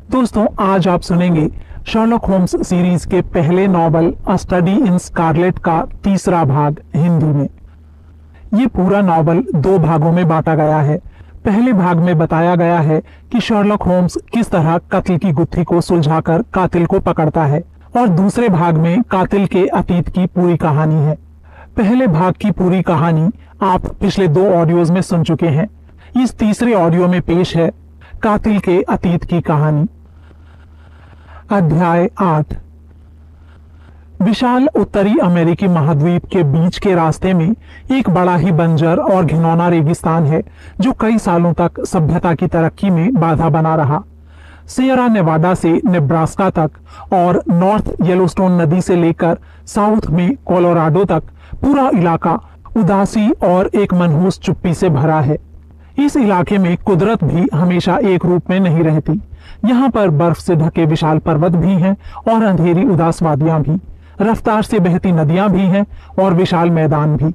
दोस्तों, आज आप सुनेंगे शर्लॉक होम्स सीरीज के पहले novel a study in scarlet का तीसरा भाग हिंदी में। ये पूरा नॉवल दो भागों में बांटा गया है। पहले भाग में बताया गया है कि शर्लॉक होम्स किस तरह कत्ल की गुत्थी को सुलझाकर कातिल को पकड़ता है, और दूसरे भाग में कातिल के अतीत की पूरी कहानी है। पहले भाग की पूरी कहानी आप पिछले दो ऑडियोज में सुन चुके हैं। इस तीसरे ऑडियो में पेश है कातिल के अतीत की कहानी। अध्याय 8। विशाल उत्तरी अमेरिकी महाद्वीप के बीच के रास्ते में एक बड़ा ही बंजर और घिनौना रेगिस्तान है, जो कई सालों तक सभ्यता की तरक्की में बाधा बना रहा। सियरा नेवाडा से नेब्रास्का तक और नॉर्थ येलोस्टोन नदी से लेकर साउथ में कोलोराडो तक पूरा इलाका उदासी और एक मनहूस चुप्पी से भरा है। इस इलाके में कुदरत भी हमेशा एक रूप में नहीं रहती। यहाँ पर बर्फ से ढके विशाल पर्वत भी हैं और अंधेरी उदास वादियां भी, रफ्तार से बहती नदियां भी हैं और विशाल मैदान भी।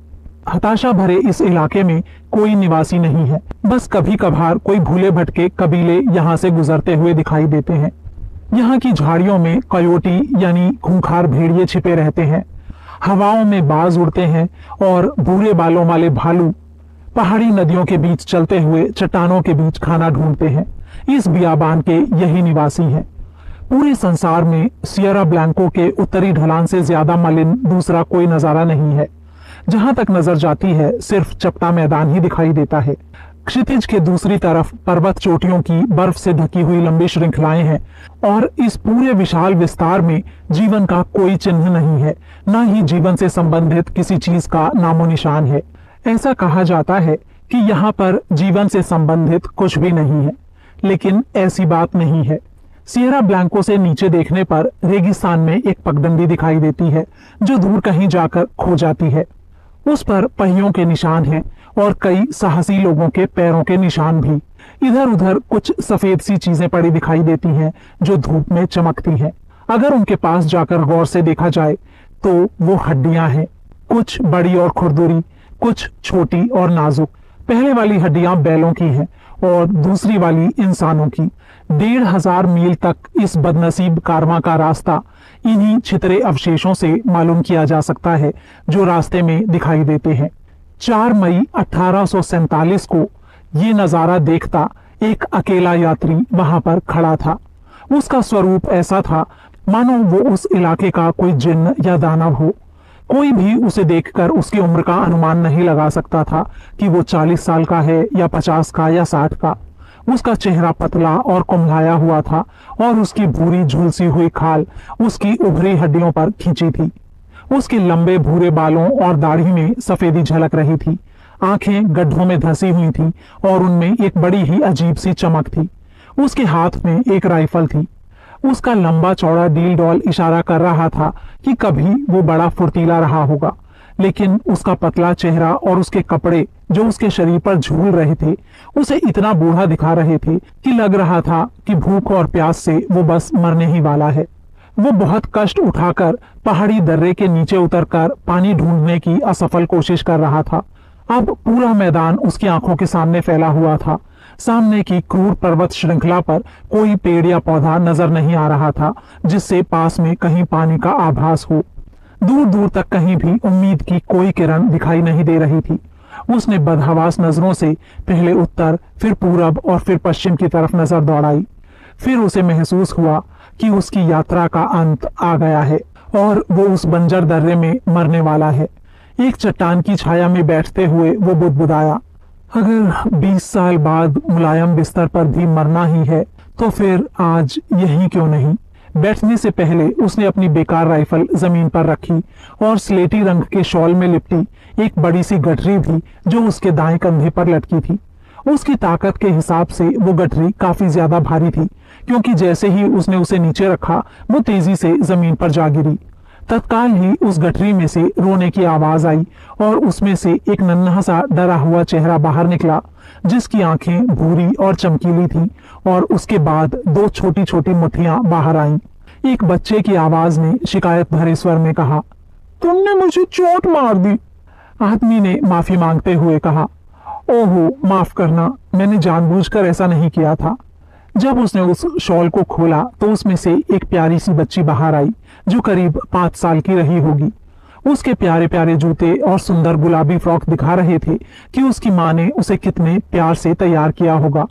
हताशा भरे इस इलाके में कोई निवासी नहीं है। बस कभी कभार कोई भूले भटके कबीले यहाँ से गुजरते हुए दिखाई देते हैं। यहाँ की झाड़ियों में कयोटी यानी खूंखार भेड़िए छिपे रहते हैं। हवाओं में बाज उड़ते हैं और भूरे बालों वाले भालू पहाड़ी नदियों के बीच चलते हुए चट्टानों के बीच खाना ढूंढते हैं। इस बियाबान के यही निवासी हैं। पूरे संसार में सियरा ब्लैंको के उत्तरी ढलान से ज्यादा मलिन दूसरा कोई नजारा नहीं है। जहां तक नजर जाती है सिर्फ चपटा मैदान ही दिखाई देता है। क्षितिज के दूसरी तरफ पर्वत चोटियों की बर्फ से ढकी हुई लंबी श्रृंखलाएं हैं और इस पूरे विशाल विस्तार में जीवन का कोई चिन्ह नहीं है, न ही जीवन से संबंधित किसी चीज का नामो निशान है। ऐसा कहा जाता है कि यहाँ पर जीवन से संबंधित कुछ भी नहीं है, लेकिन ऐसी बात नहीं है। सियरा ब्लैंको से नीचे देखने पर रेगिस्तान में एक पगडंडी दिखाई देती है, जो दूर कहीं जाकर खो जाती है। उस पर पहियों के निशान हैं और कई साहसी लोगों के पैरों के निशान भी। इधर उधर कुछ सफेद सी चीजें पड़ी दिखाई देती हैं, जो धूप में चमकती हैं। अगर उनके पास जाकर गौर से देखा जाए तो वो हड्डियां हैं, कुछ बड़ी और खुरदुरी, कुछ छोटी और नाजुक। पहले वाली हड्डियां बैलों की हैं और दूसरी वाली इंसानों की। 1500 मील तक इस बदनसीब कारवां का रास्ता इन्हीं छितरे अवशेषों से मालूम किया जा सकता है, जो रास्ते में दिखाई देते हैं। 4 मई 1847 को ये नजारा देखता एक अकेला यात्री वहां पर खड़ा था। उसका स्वरूप ऐसा था मानो वो उस इलाके का कोई जिन्न या दानव हो। कोई भी उसे देखकर उसकी उम्र का अनुमान नहीं लगा सकता था कि वो 40 साल का है या 50 का या 60 का। उसका चेहरा पतला और कुम्हलाया हुआ था और उसकी भूरी झुलसी हुई खाल उसकी उभरी हड्डियों पर खींची थी। उसके लंबे भूरे बालों और दाढ़ी में सफेदी झलक रही थी। आंखें गड्ढों में धंसी हुई थी और उनमें एक बड़ी ही अजीब सी चमक थी। उसके हाथ में एक राइफल थी। उसका लंबा चौड़ा डील डॉल इशारा कर रहा था कि कभी वो बड़ा फुर्तीला रहा होगा, लेकिन उसका पतला चेहरा और उसके कपड़े जो उसके शरीर पर झूल रहे थे उसे इतना बूढ़ा दिखा रहे थे कि लग रहा था कि भूख और प्यास से वो बस मरने ही वाला है। वो बहुत कष्ट उठाकर पहाड़ी दर्रे के नीचे उतरकर पानी ढूंढने की असफल कोशिश कर रहा था। अब पूरा मैदान उसकी आंखों के सामने फैला हुआ था। सामने की क्रूर पर्वत श्रृंखला पर कोई पेड़ या पौधा नजर नहीं आ रहा था जिससे पास में कहीं पानी का आभास हो। दूर दूर तक कहीं भी उम्मीद की कोई किरण दिखाई नहीं दे रही थी। उसने बदहवास नजरों से पहले उत्तर, फिर पूरब और फिर पश्चिम की तरफ नजर दौड़ाई। फिर उसे महसूस हुआ कि उसकी यात्रा का अंत आ गया है और वो उस बंजर दर्रे में मरने वाला है। एक चट्टान की छाया में बैठते हुए वो बुदबुदाया, अगर 20 साल बाद मुलायम बिस्तर पर भी मरना ही है तो फिर आज यही क्यों नहीं। बैठने से पहले उसने अपनी बेकार राइफल जमीन पर रखी और स्लेटी रंग के शॉल में लिपटी एक बड़ी सी गठरी भी जो उसके दाएं कंधे पर लटकी थी। उसकी ताकत के हिसाब से वो गठरी काफी ज्यादा भारी थी, क्योंकि जैसे ही उसने उसे नीचे रखा वो तेजी से जमीन पर जा गिरी। तत्काल ही उस गठरी में से रोने की आवाज आई और उसमें से एक नन्हा सा डरा हुआ चेहरा बाहर निकला, जिसकी आंखें भूरी और चमकीली थीं, और उसके बाद 2 छोटी छोटी मुट्ठियां बाहर आईं। एक बच्चे की आवाज ने शिकायत भरे स्वर में कहा, तुमने मुझे चोट मार दी। आदमी ने माफी मांगते हुए कहा, ओहो माफ करना, मैंने जानबूझकर ऐसा नहीं किया था। जब उसने उस शॉल को खोला तो उसमें से एक प्यारी सी बच्ची बाहर आई जो करीब 5 साल की रही होगी। उसके प्यारे प्यारे जूते और सुंदर गुलाबी फ्रॉक दिखा रहे थे कि उसकी माँ ने उसे कितने प्यार से तैयार किया होगा।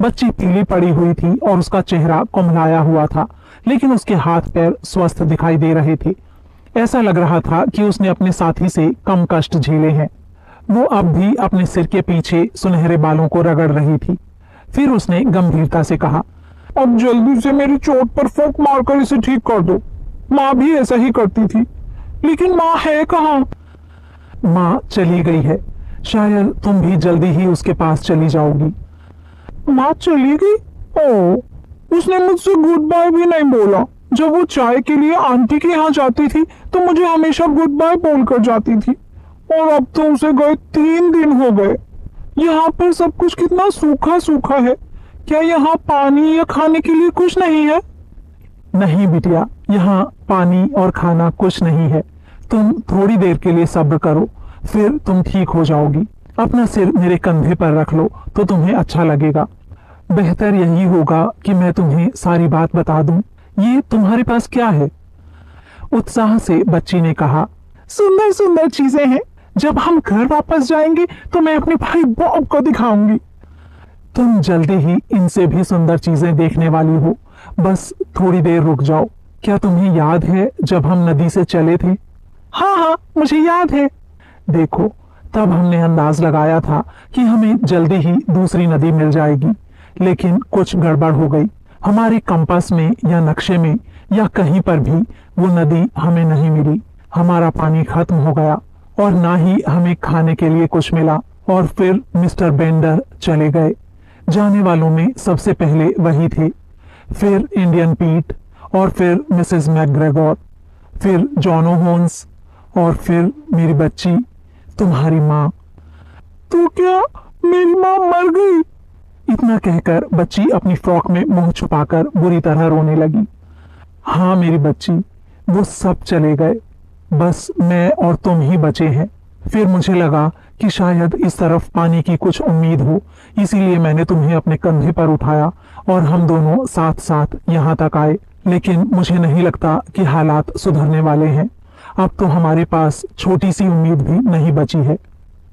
बच्ची पीली पड़ी हुई थी और उसका चेहरा कुम्हलाया हुआ था, लेकिन उसके हाथ पैर स्वस्थ दिखाई दे रहे थे। ऐसा लग रहा था कि उसने अपने साथी से कम कष्ट झेले हैं। वो अब भी अपने सिर के पीछे सुनहरे बालों को रगड़ रही थी। फिर उसने गंभीरता से कहा, अब जल्दी से मेरी चोट पर फूंक मारकर इसे ठीक कर दो। माँ भी ऐसा ही करती थी, लेकिन माँ है कहाँ? माँ चली गई है। शायद तुम भी जल्दी ही उसके पास चली जाओगी। माँ चली गई? ओह, उसने मुझसे गुड बाय भी नहीं बोला। जब वो चाय के लिए आंटी के यहाँ जाती थी तो मुझे हमेशा गुड बाय बोलकर जाती थी, और अब तो उसे गए 3 दिन हो गए। यहाँ पर सब कुछ कितना सूखा सूखा है। क्या यहाँ पानी या खाने के लिए कुछ नहीं है? नहीं बिटिया, यहाँ पानी और खाना कुछ नहीं है। तुम थोड़ी देर के लिए सब्र करो, फिर तुम ठीक हो जाओगी। अपना सिर मेरे कंधे पर रख लो तो तुम्हें अच्छा लगेगा। बेहतर यही होगा कि मैं तुम्हें सारी बात बता दूं। ये तुम्हारे पास क्या है? उत्साह से बच्ची ने कहा, सुंदर सुंदर चीजें हैं। जब हम घर वापस जाएंगे तो मैं अपने भाई बॉब को दिखाऊंगी। तुम जल्दी ही इनसे भी सुंदर चीजें देखने वाली हो। बस थोड़ी देर रुक जाओ। क्या तुम्हें याद है जब हम नदी से चले थे? हाँ हाँ, मुझे याद है। देखो, तब हमने अंदाज लगाया था कि हमें जल्दी ही दूसरी नदी मिल जाएगी, लेकिन कुछ गड़बड़ हो गई। हमारे कंपास में या नक्शे में या कहीं पर भी वो नदी हमें नहीं मिली। हमारा पानी खत्म हो गया और ना ही हमें खाने के लिए कुछ मिला। और फिर मिस्टर बेंडर चले गए। जाने वालों में सबसे पहले वही थे, फिर इंडियन पीट, और फिर मिसेस मैकग्रेगोर, फिर जॉनो होन्स, और फिर मेरी बच्ची, तुम्हारी माँ। तो क्या मेरी माँ मर गई? इतना कहकर बच्ची अपनी फ्रॉक में मुंह छुपाकर बुरी तरह रोने लगी। हाँ मेरी बच्ची, वो सब चले गए। बस मैं और तुम ही बचे हैं। फिर मुझे लगा कि शायद इस तरफ पानी की कुछ उम्मीद हो, इसीलिए मैंने तुम्हें अपने कंधे पर उठाया और हम दोनों साथ साथ यहाँ तक आए। लेकिन मुझे नहीं लगता कि हालात सुधरने वाले हैं। अब तो हमारे पास छोटी सी उम्मीद भी नहीं बची है।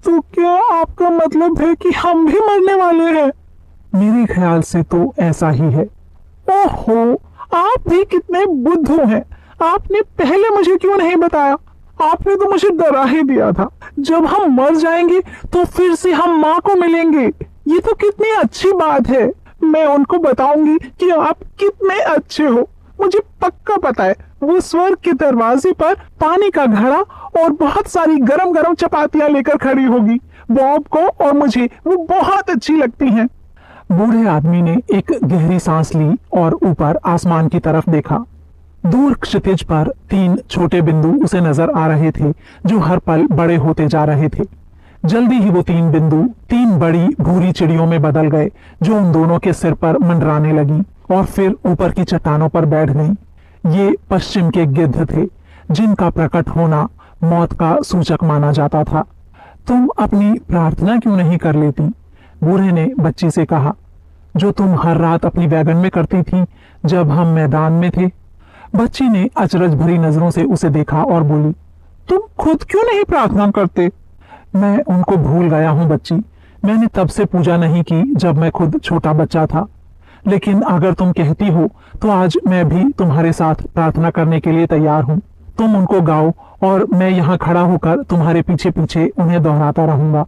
तो क्या आपका मतलब है कि हम भी मरने वाले हैं? मेरे ख्याल से तो ऐसा ही है। ओहो, आप भी कितने बुद्धू हैं। आपने पहले मुझे क्यों नहीं बताया? आपने तो मुझे डरा ही दिया था। जब हम मर जाएंगे तो फिर से हम माँ को मिलेंगे। ये तो कितनी अच्छी बात है। मैं उनको बताऊंगी कि आप कितने अच्छे हो। मुझे पक्का पता है वो स्वर्ग के दरवाजे पर पानी का घड़ा और बहुत सारी गरम गरम चपातियां लेकर खड़ी होगी। बॉब को और मुझे वो बहुत अच्छी लगती हैं। बूढ़े आदमी ने एक गहरी सांस ली और ऊपर आसमान की तरफ देखा। दूर क्षितिज पर 3 छोटे बिंदु उसे नजर आ रहे थे जो हर पल बड़े होते जा रहे थे। जल्दी ही वो 3 बिंदु 3 बड़ी भूरी चिड़ियों में बदल गए जो उन दोनों के सिर पर मंडराने लगी और फिर ऊपर की चट्टानों पर बैठ गईं। ये पश्चिम के गिद्ध थे जिनका प्रकट होना मौत का सूचक माना जाता था। तुम अपनी प्रार्थना क्यों नहीं कर लेती? बूढ़े ने बच्ची से कहा, जो तुम हर रात अपनी वैगन में करती थी जब हम मैदान में थे। बच्ची ने अचरज भरी नजरों से उसे देखा और बोली, तुम खुद क्यों नहीं प्रार्थना करते? मैं उनको भूल गया हूँ बच्ची। मैंने तब से पूजा नहीं की जब मैं खुद छोटा बच्चा था। लेकिन अगर तुम कहती हो तो आज मैं भी तुम्हारे साथ प्रार्थना करने के लिए तैयार हूँ। तुम उनको गाओ और मैं यहाँ खड़ा होकर तुम्हारे पीछे पीछे उन्हें दोहराता रहूंगा।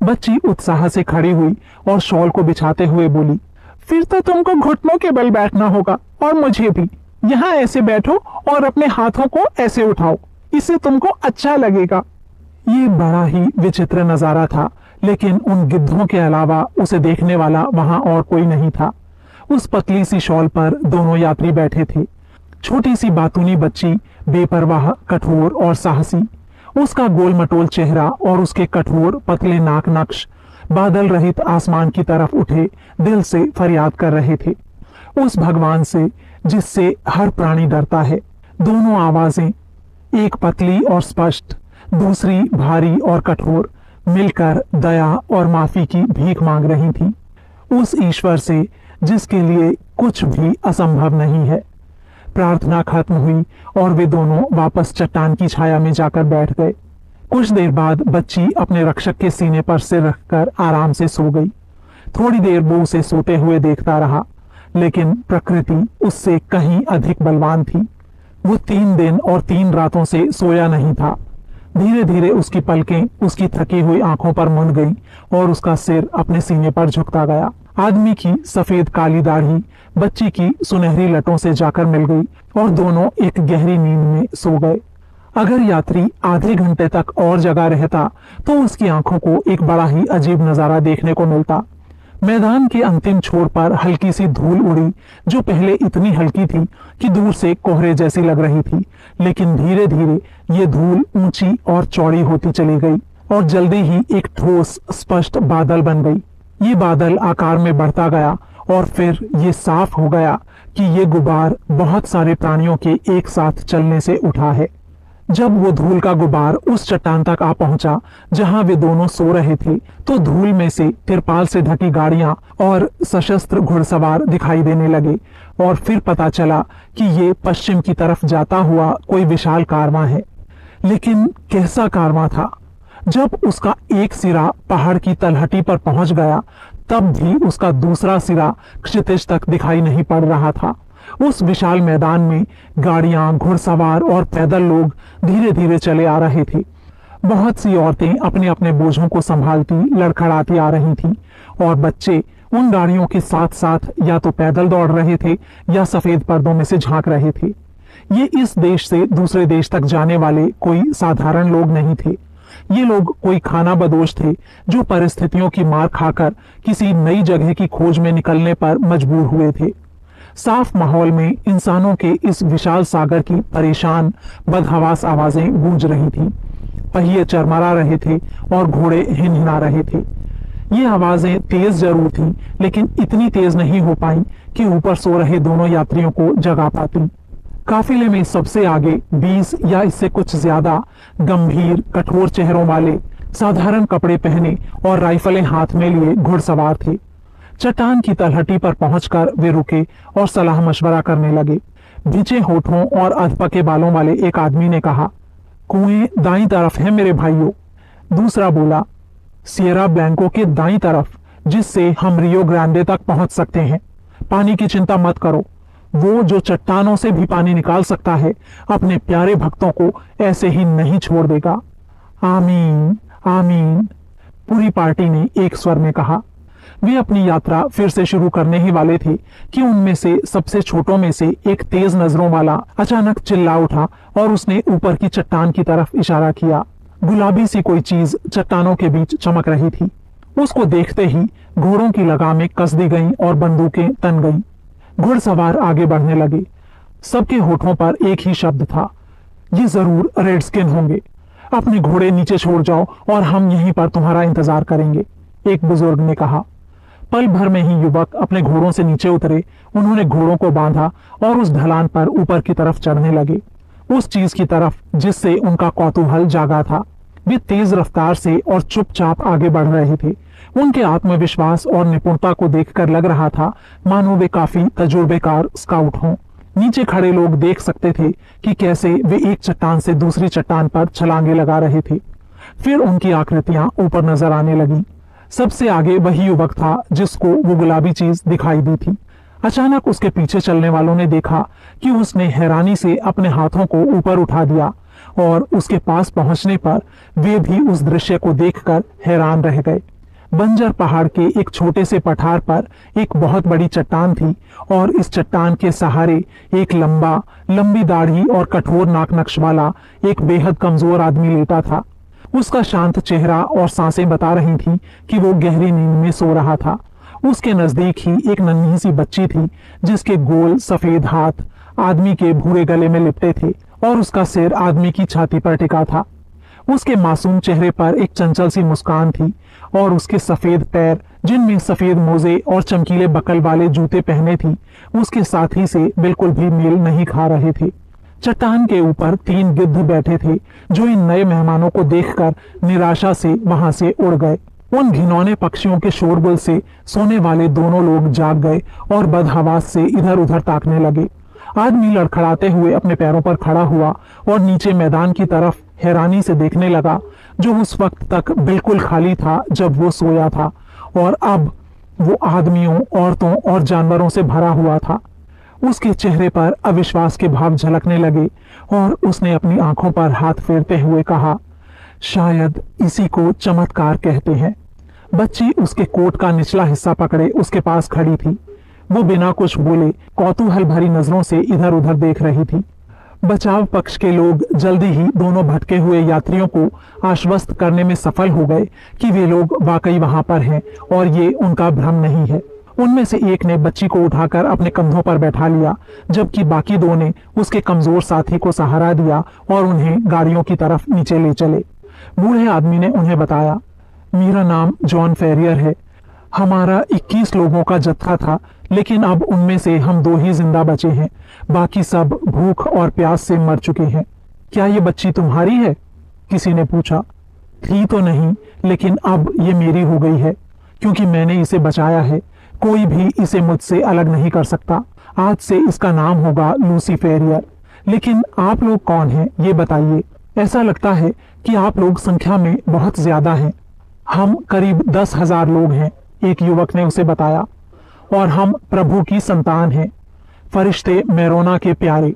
बच्ची उत्साह से खड़ी हुई और शॉल को बिछाते हुए बोली, फिर तो तुमको घुटनों के बल बैठना होगा और मुझे भी। यहाँ ऐसे बैठो और अपने हाथों को ऐसे उठाओ, इससे तुमको अच्छा लगेगा। ये बड़ा ही विचित्र नजारा था, लेकिन उन गिद्धों के अलावा उसे देखने वाला वहां और कोई नहीं था। उस पतली सी शॉल पर दोनों यात्री बैठे थे। छोटी सी बातूनी बच्ची, बेपरवाह, कठोर और साहसी। उसका गोल मटोल चेहरा और उसके कठोर पतले नाक नक्श बादल रहित आसमान की तरफ उठे दिल से फरियाद कर रहे थे, उस भगवान से जिससे हर प्राणी डरता है। दोनों आवाजें, एक पतली और स्पष्ट, दूसरी भारी और कठोर, मिलकर दया और माफी की भीख मांग रही थी। उस ईश्वर से जिसके लिए कुछ भी असंभव नहीं है। प्रार्थना खत्म हुई और वे दोनों वापस चट्टान की छाया में जाकर बैठ गए। कुछ देर बाद बच्ची अपने रक्षक के सीने पर सिर रखकर आराम से सो गई। थोड़ी देर वो उसे सोते हुए देखता रहा, लेकिन प्रकृति उससे कहीं अधिक बलवान थी। वो 3 दिन और 3 रातों से सोया नहीं था। धीरे धीरे उसकी पलकें उसकी थकी हुई आंखों पर मुड़ गईं और उसका सिर अपने सीने पर झुकता गया। आदमी की सफेद काली दाढ़ी बच्ची की सुनहरी लटों से जाकर मिल गई और दोनों एक गहरी नींद में सो गए। अगर यात्री आधे घंटे तक और जगा रहता तो उसकी आंखों को एक बड़ा ही अजीब नजारा देखने को मिलता। मैदान के अंतिम छोर पर हल्की सी धूल उड़ी, जो पहले इतनी हल्की थी कि दूर से कोहरे जैसी लग रही थी, लेकिन धीरे धीरे ये धूल ऊंची और चौड़ी होती चली गई और जल्दी ही एक ठोस स्पष्ट बादल बन गई। ये बादल आकार में बढ़ता गया और फिर ये साफ हो गया कि ये गुबार बहुत सारे प्राणियों के एक साथ चलने से उठा है। जब वो धूल का गुबार उस चट्टान तक आ पहुंचा जहां वे दोनों सो रहे थे, तो धूल में से तिरपाल से ढकी गाड़ियां और सशस्त्र घुड़सवार दिखाई देने लगे और फिर पता चला कि ये पश्चिम की तरफ जाता हुआ कोई विशाल कारवां है। लेकिन कैसा कारवां था? जब उसका एक सिरा पहाड़ की तलहटी पर पहुंच गया, तब भी उसका दूसरा सिरा क्षितिज तक दिखाई नहीं पड़ रहा था। उस विशाल मैदान में गाड़ियां, घुड़सवार और पैदल लोग धीरे धीरे चले आ रहे थे। बहुत सी औरतें अपने अपने बोझों को संभालती लड़खड़ाती आ रही थीं और बच्चे उन गाड़ियों के साथ साथ या तो पैदल दौड़ रहे थे या सफेद पर्दों में से झांक रहे थे। ये इस देश से दूसरे देश तक जाने वाले कोई साधारण लोग नहीं थे। ये लोग कोई खाना बदोश थे जो परिस्थितियों की मार खाकर किसी नई जगह की खोज में निकलने पर मजबूर हुए थे। साफ माहौल में इंसानों के इस विशाल सागर की परेशान बदहवास आवाजें गूंज रही थीं। पहिए चरमरा रहे थे और घोड़े हिनहिना रहे थे। ये आवाजें तेज जरूर थीं, लेकिन इतनी तेज नहीं हो पाई कि ऊपर सो रहे दोनों यात्रियों को जगा पाती। काफिले में सबसे आगे 20 या इससे कुछ ज्यादा गंभीर कठोर चेहरों वाले साधारण कपड़े पहने और राइफलें हाथ में लिए घुड़सवार थे। चट्टान की तलहटी पर पहुंचकर वे रुके और सलाह मशवरा करने लगे। भिंचे होठों और अधपके बालों वाले एक आदमी ने कहा, कुएं दाईं तरफ है मेरे भाइयों। दूसरा बोला, सियरा ब्लैंको के दाईं तरफ, जिससे हम रियो ग्रांडे तक पहुंच सकते हैं। पानी की चिंता मत करो, वो जो चट्टानों से भी पानी निकाल सकता है अपने प्यारे भक्तों को ऐसे ही नहीं छोड़ देगा। आमीन आमीन, पूरी पार्टी ने एक स्वर में कहा। वे अपनी यात्रा फिर से शुरू करने ही वाले थे कि उनमें से सबसे छोटों में से एक तेज नजरों वाला अचानक चिल्ला उठा और उसने ऊपर की चट्टान की तरफ इशारा किया। गुलाबी सी कोई चीज चट्टानों के बीच चमक रही थी। उसको देखते ही घोड़ों की लगामें कस दी गईं और बंदूकें तन गईं। घुड़सवार आगे बढ़ने लगे। सबके होठों पर एक ही शब्द था, ये जरूर रेडस्किन होंगे। अपने घोड़े नीचे छोड़ जाओ और हम यहीं पर तुम्हारा इंतजार करेंगे, एक बुजुर्ग ने कहा। पल भर में ही युवक अपने घोड़ों से नीचे उतरे। उन्होंने घोड़ों को बांधा और उस ढलान पर ऊपर की तरफ चढ़ने लगे, उस चीज की तरफ जिससे उनका कौतूहल जागा था। वे तेज रफ्तार से और चुपचाप आगे बढ़ रहे थे। उनके आत्मविश्वास और निपुणता को देखकर लग रहा था मानो वे काफी तजुर्बेकार स्काउट हों। नीचे खड़े लोग देख सकते थे कि कैसे वे एक चट्टान से दूसरी चट्टान पर छलांगे लगा रहे थे। फिर उनकी आकृतियां ऊपर नजर आने लगी। सबसे आगे वही युवक था जिसको वो गुलाबी चीज दिखाई दी थी। अचानक उसके पीछे चलने वालों ने देखा कि उसने हैरानी से अपने हाथों को ऊपर उठा दिया और उसके पास पहुंचने पर वे भी उस दृश्य को देखकर हैरान रह गए। बंजर पहाड़ के एक छोटे से पठार पर एक बहुत बड़ी चट्टान थी और इस चट्टान के सहारे एक लंबी दाढ़ी और कठोर नाक नक्श वाला एक बेहद कमजोर आदमी लेटा था। उसका शांत चेहरा और सांसें बता रही थी कि वो गहरी नींद में सो रहा था। उसके नजदीक ही एक नन्ही सी बच्ची थी जिसके गोल सफेद हाथ आदमी के भूरे गले में लिपटे थे और उसका सिर आदमी की छाती पर टिका था। उसके मासूम चेहरे पर एक चंचल सी मुस्कान थी और उसके सफेद पैर, जिनमें सफेद मोजे और चमकीले बकल वाले जूते पहने थी, उसके साथी से बिल्कुल भी मेल नहीं खा रहे थे। चट्टान के ऊपर 3 गिद्ध बैठे थे जो इन नए मेहमानों को देखकर निराशा से वहां से उड़ गए। उन घिनौने पक्षियों के शोरगुल से सोने वाले दोनों लोग जाग गए और बदहवास से इधर उधर ताकने लगे। आदमी लड़खड़ाते हुए अपने पैरों पर खड़ा हुआ और नीचे मैदान की तरफ हैरानी से देखने लगा, जो उस वक्त तक बिल्कुल खाली था जब वो सोया था, और अब वो आदमियों, औरतों और जानवरों से भरा हुआ था। उसके चेहरे पर अविश्वास के भाव झलकने लगे और उसने अपनी आंखों पर हाथ फेरते हुए कहा, शायद इसी को चमत्कार कहते हैं। बच्ची उसके कोट का निचला हिस्सा पकड़े उसके पास खड़ी थी। वो बिना कुछ बोले कौतूहल भरी नजरों से इधर उधर देख रही थी। बचाव पक्ष के लोग जल्दी ही दोनों भटके हुए यात्रियों को आश्वस्त करने में सफल हो गए कि वे लोग वाकई वहां पर हैं और ये उनका भ्रम नहीं है। उनमें से एक ने बच्ची को उठाकर अपने कंधों पर बैठा लिया, जबकि बाकी दो ने उसके कमजोर साथी को सहारा दिया और उन्हें गाड़ियों की तरफ नीचे ले चले। बूढ़े आदमी ने उन्हें बताया, मेरा नाम जॉन फेरियर है। हमारा 21 लोगों का जत्था था, लेकिन अब उनमें से हम 2 ही जिंदा बचे हैं। बाकी सब भूख और प्यास से मर चुके हैं। क्या ये बच्ची तुम्हारी है? किसी ने पूछा। थी तो नहीं, लेकिन अब ये मेरी हो गई है, क्योंकि मैंने इसे बचाया है। कोई भी इसे मुझसे अलग नहीं कर सकता। आज से इसका नाम होगा लूसी फेरियर। लेकिन आप लोग कौन हैं, ये बताइए। ऐसा लगता है कि आप लोग संख्या में बहुत ज्यादा हैं। हम करीब 10,000 लोग हैं, एक युवक ने उसे बताया, और हम प्रभु की संतान हैं, फरिश्ते मेरोना के प्यारे।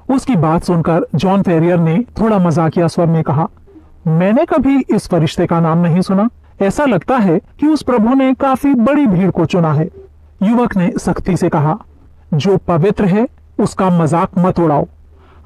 उसकी बात सुनकर जॉन फेरियर ने थोड़ा मजाकिया स्वर में कहा, मैंने कभी इस फरिश्ते का नाम नहीं सुना। ऐसा लगता है कि उस प्रभु ने काफी बड़ी भीड़ को चुना है। युवक ने सख्ती से कहा, जो पवित्र है उसका मजाक मत उड़ाओ।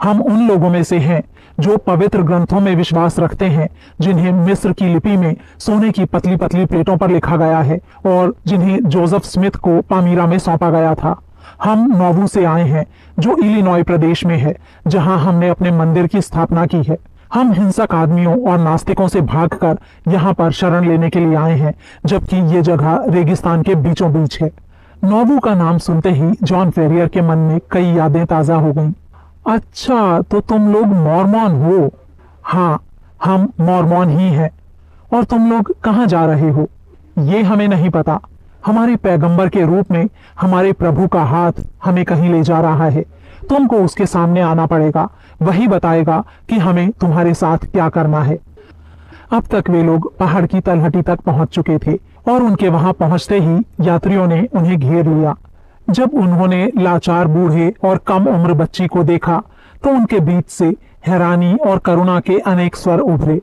हम उन लोगों में से हैं जो पवित्र ग्रंथों में विश्वास रखते हैं, जिन्हें मिस्र की लिपि में सोने की पतली पतली प्लेटों पर लिखा गया है और जिन्हें जोसेफ स्मिथ को पामीरा में सौंपा गया था। हम नौवू से आए हैं, जो इलिनॉय प्रदेश में है, जहां हमने अपने मंदिर की स्थापना की है। हम हिंसक आदमियों और नास्तिकों से भागकर यहाँ पर शरण लेने के लिए आए हैं, जबकि ये जगह रेगिस्तान के बीचों बीच है। नौवू का नाम सुनते ही जॉन फेरियर के मन में कई यादें ताजा हो गईं। अच्छा, तो तुम लोग मॉर्मॉन हो? हाँ, हम मॉर्मॉन ही हैं। और तुम लोग कहाँ जा रहे हो? ये हमें नहीं पता। हमारे पैगंबर के रूप में हमारे प्रभु का हाथ हमें कहीं ले जा रहा है। तुमको उसके सामने आना पड़ेगा, वही बताएगा कि हमें तुम्हारे साथ क्या करना है। अब तक वे लोग पहाड़ की तलहटी तक पहुंच चुके थे और उनके वहां पहुंचते ही यात्रियों ने उन्हें घेर लिया। जब उन्होंने लाचार बूढ़े और कम उम्र बच्ची को देखा तो उनके बीच से हैरानी और करुणा के अनेक स्वर उभरे।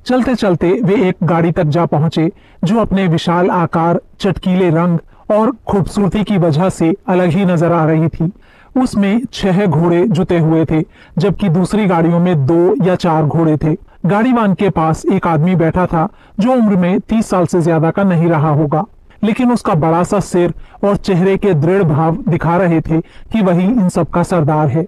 चलते चलते वे एक गाड़ी तक जा पहुंचे, जो अपने विशाल आकार, चटकीले रंग और खूबसूरती की वजह से अलग ही नजर आ रही थी। उसमें 6 घोड़े जुते हुए थे, जबकि दूसरी गाड़ियों में 2 या 4 घोड़े थे। गाड़ीवान के पास एक आदमी बैठा था, जो उम्र में 30 साल से ज्यादा का नहीं रहा होगा, लेकिन उसका बड़ा सा सिर और चेहरे के दृढ़ भाव दिखा रहे थे कि वही इन सब का सरदार है।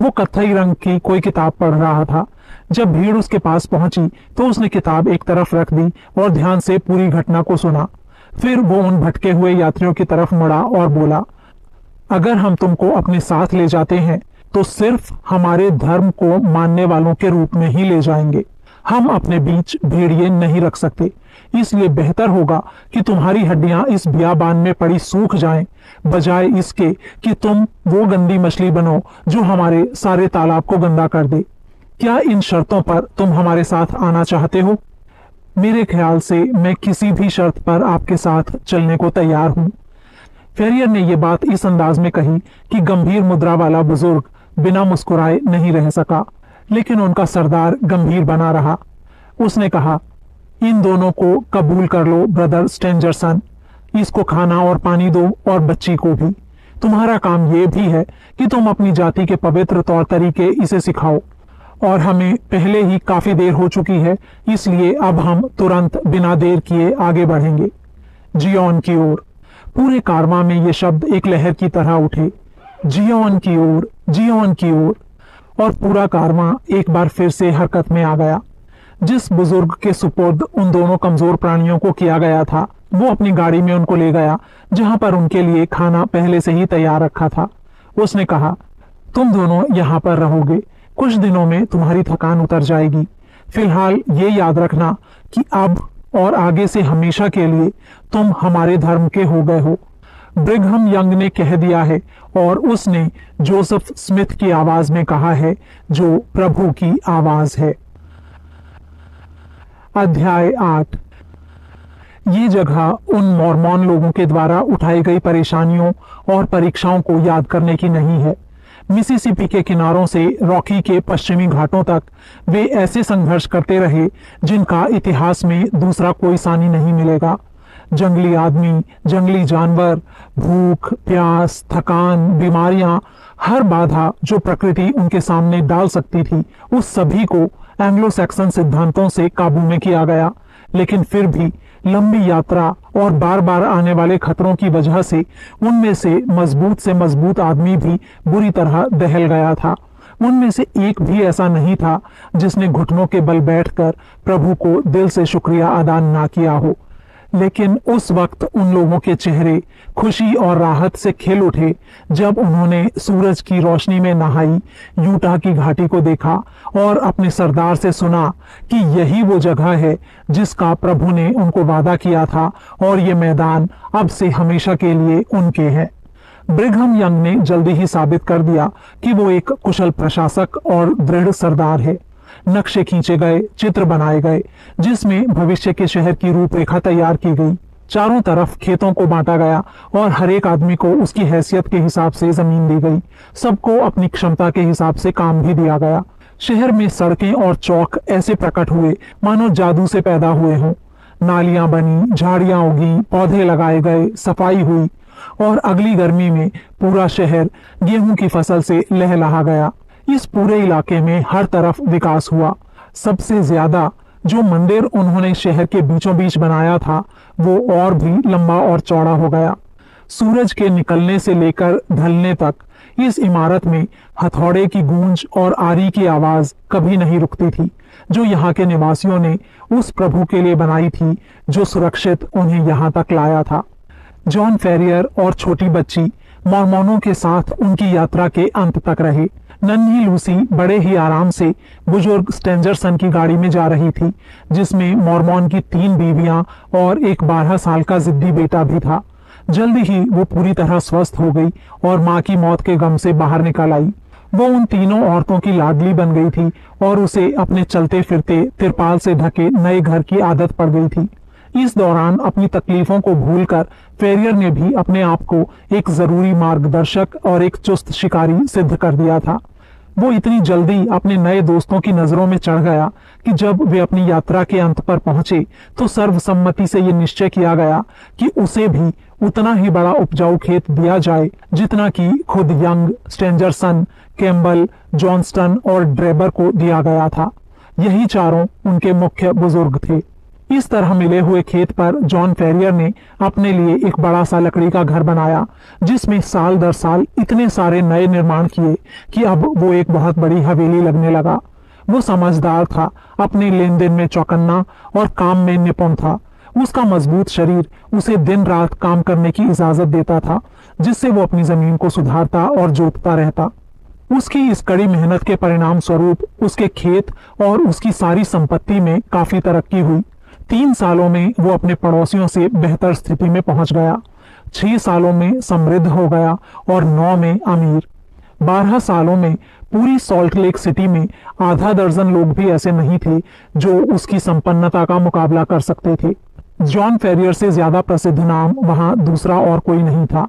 वो कत्थई रंग की कोई किताब पढ़ रहा था। जब भीड़ उसके पास पहुंची तो उसने किताब एक तरफ रख दी और ध्यान से पूरी घटना को सुना। फिर वो उन भटके हुए यात्रियों की तरफ मुड़ा और बोला, अगर हम तुमको अपने साथ ले जाते हैं तो सिर्फ हमारे धर्म को मानने वालों के रूप में ही ले जाएंगे। हम अपने बीच भेड़िए नहीं रख सकते, इसलिए बेहतर होगा कि तुम्हारी हड्डियां इस बियाबान में पड़ी सूख जाएं, बजाय इसके कि तुम वो गंदी मछली बनो जो हमारे सारे तालाब को गंदा कर दे। क्या इन शर्तों पर तुम हमारे साथ आना चाहते हो? मेरे ख्याल से मैं किसी भी शर्त पर आपके साथ चलने को तैयार हूं। फेरियर ने यह बात इस अंदाज में कही कि गंभीर मुद्रा वाला बुजुर्ग बिना मुस्कुराए नहीं रह सका, लेकिन उनका सरदार गंभीर बना रहा। उसने कहा, इन दोनों को कबूल कर लो ब्रदर स्टेंजरसन। इसको खाना और पानी दो और बच्ची को भी। तुम्हारा काम यह भी है कि तुम अपनी जाति के पवित्र तौर तरीके इसे सिखाओ, और हमें पहले ही काफी देर हो चुकी है, इसलिए अब हम तुरंत बिना देर किए आगे बढ़ेंगे, जियोन की ओर। पूरे कारवां में ये शब्द एक लहर की तरह उठे, जियोन की ओर, जियोन की ओर, और पूरा कारवां एक बार फिर से हरकत में आ गया। जिस बुजुर्ग के सुपुर्द उन दोनों कमजोर प्राणियों को किया गया था, वो अपनी गाड़ी में उनको ले गया, जहां पर उनके लिए खाना पहले से ही तैयार रखा था। उसने कहा, तुम दोनों यहाँ पर रहोगे, कुछ दिनों में तुम्हारी थकान उतर जाएगी। फिलहाल ये याद रखना कि अब और आगे से हमेशा के लिए तुम हमारे धर्म के हो गए हो। ब्रिघम यंग ने कह दिया है और उसने जोसेफ स्मिथ की आवाज में कहा है, जो प्रभु की आवाज है। अध्याय 8। ये जगह उन मॉर्मॉन लोगों के द्वारा उठाई गई परेशानियों और परीक्षाओं को याद करने की नहीं है। मिसिसिपी के किनारों से रॉकी के पश्चिमी घाटों तक वे ऐसे संघर्ष करते रहे जिनका इतिहास में दूसरा कोई सानी नहीं मिलेगा। जंगली आदमी, जंगली जानवर, भूख, प्यास, थकान, बीमारियां, हर बाधा जो प्रकृति उनके सामने डाल सकती थी, उस सभी को एंग्लो सैक्सन सिद्धांतों से काबू में किया गया। लेकिन फिर भी लंबी यात्रा और बार बार आने वाले खतरों की वजह से उनमें से मजबूत आदमी भी बुरी तरह दहल गया था। उनमें से एक भी ऐसा नहीं था जिसने घुटनों के बल बैठकर प्रभु को दिल से शुक्रिया अदा ना किया हो। लेकिन उस वक्त उन लोगों के चेहरे खुशी और राहत से खिल उठे जब उन्होंने सूरज की रोशनी में नहाई यूटा की घाटी को देखा और अपने सरदार से सुना कि यही वो जगह है जिसका प्रभु ने उनको वादा किया था और ये मैदान अब से हमेशा के लिए उनके हैं। ब्रिघम यंग ने जल्दी ही साबित कर दिया कि वो एक कुशल प्रशासक और दृढ़ सरदार है। नक्शे खींचे गए, चित्र बनाए गए, जिसमें भविष्य के शहर की रूपरेखा तैयार की गई। चारों तरफ खेतों को बांटा गया और हर एक आदमी को उसकी हैसियत के हिसाब से जमीन दी गई। सबको अपनी क्षमता के हिसाब से काम भी दिया गया। शहर में सड़कें और चौक ऐसे प्रकट हुए मानो जादू से पैदा हुए हों। नालियां बनी, झाड़ियां उगी, पौधे लगाए गए, सफाई हुई और अगली गर्मी में पूरा शहर गेहूं की फसल से लहलहा गया। इस पूरे इलाके में हर तरफ विकास हुआ। सबसे ज्यादा जो मंदिर उन्होंने शहर के बीचों बीच बनाया था वो और भी लंबा और चौड़ा हो गया। सूरज के निकलने से लेकर ढलने तक इस इमारत में हथौड़े की गूंज और आरी की आवाज कभी नहीं रुकती थी, जो यहाँ के निवासियों ने उस प्रभु के लिए बनाई थी जो सुरक्षित उन्हें यहाँ तक लाया था। जॉन फेरियर और छोटी बच्ची मॉर्मोनों के साथ उनकी यात्रा के अंत तक रहे। नन्ही लूसी बड़े ही आराम से बुजुर्ग स्टेंजरसन की गाड़ी में जा रही थी, जिसमें मॉर्मॉन की 3 बीवियां और एक 12 साल का जिद्दी बेटा भी था। जल्दी ही वो पूरी तरह स्वस्थ हो गई और माँ की मौत के गम से बाहर निकल आई। वो उन तीनों औरतों की लाडली बन गई थी और उसे अपने चलते फिरते तिरपाल से ढके नए घर की आदत पड़ गई थी। इस दौरान अपनी तकलीफों को भूलकर फेरियर ने भी अपने आप को एक जरूरी मार्गदर्शक और एक चुस्त शिकारी सिद्ध कर दिया था। वो इतनी जल्दी अपने नए दोस्तों की नजरों में चढ़ गया कि जब वे अपनी यात्रा के अंत पर पहुंचे तो सर्वसम्मति से ये निश्चय किया गया कि उसे भी उतना ही बड़ा उपजाऊ खेत दिया जाए जितना कि खुद यंग, स्टेंजरसन, कैम्बल, जॉनस्टन और ड्रेबर को दिया गया था। यही चारों उनके मुख्य बुजुर्ग थे। इस तरह मिले हुए खेत पर जॉन फेरियर ने अपने लिए एक बड़ा सा लकड़ी का घर बनाया, जिसमें साल दर साल इतने सारे नए निर्माण किए कि अब वो एक बहुत बड़ी हवेली लगने लगा। वो समझदार था, अपने लेन देन में चौकन्ना और काम में निपुण था। उसका मजबूत शरीर उसे दिन रात काम करने की इजाजत देता था, जिससे वो अपनी जमीन को सुधारता और जोतता रहता। उसकी इस कड़ी मेहनत के परिणाम स्वरूप उसके खेत और उसकी सारी संपत्ति में काफी तरक्की हुई। 3 सालों में वो अपने पड़ोसियों से बेहतर स्थिति में पहुंच गया, 6 सालों में समृद्ध हो गया और 9 में अमीर। 12 सालों में पूरी सॉल्ट लेक सिटी में आधा दर्जन लोग भी ऐसे नहीं थे जो उसकी संपन्नता का मुकाबला कर सकते थे। जॉन फेरियर से ज्यादा प्रसिद्ध नाम वहां दूसरा और कोई नहीं था।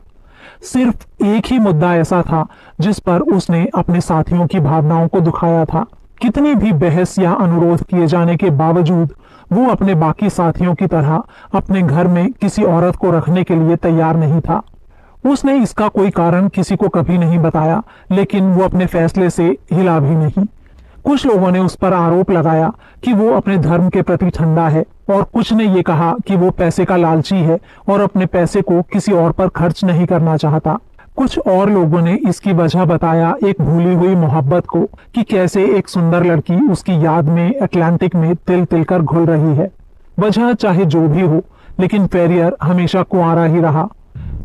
सिर्फ एक ही मुद्दा ऐसा था जिस पर उसने अपने साथियों की भावनाओं को दुखाया था। कितनी भी बहस या अनुरोध किए जाने के बावजूद वो अपने बाकी साथियों की तरह अपने घर में किसी औरत को रखने के लिए तैयार नहीं था। उसने इसका कोई कारण किसी को कभी नहीं बताया, लेकिन वो अपने फैसले से हिला भी नहीं। कुछ लोगों ने उस पर आरोप लगाया कि वो अपने धर्म के प्रति ठंडा है और कुछ ने ये कहा कि वो पैसे का लालची है और अपने पैसे को किसी और पर खर्च नहीं करना चाहता। कुछ और लोगों ने इसकी वजह बताया एक भूली हुई मोहब्बत को, कि कैसे एक सुंदर लड़की उसकी याद में अटलांटिक में तिल तिल कर घुल रही है। वजह चाहे जो भी हो, लेकिन फेरियर हमेशा कुंवारा ही रहा।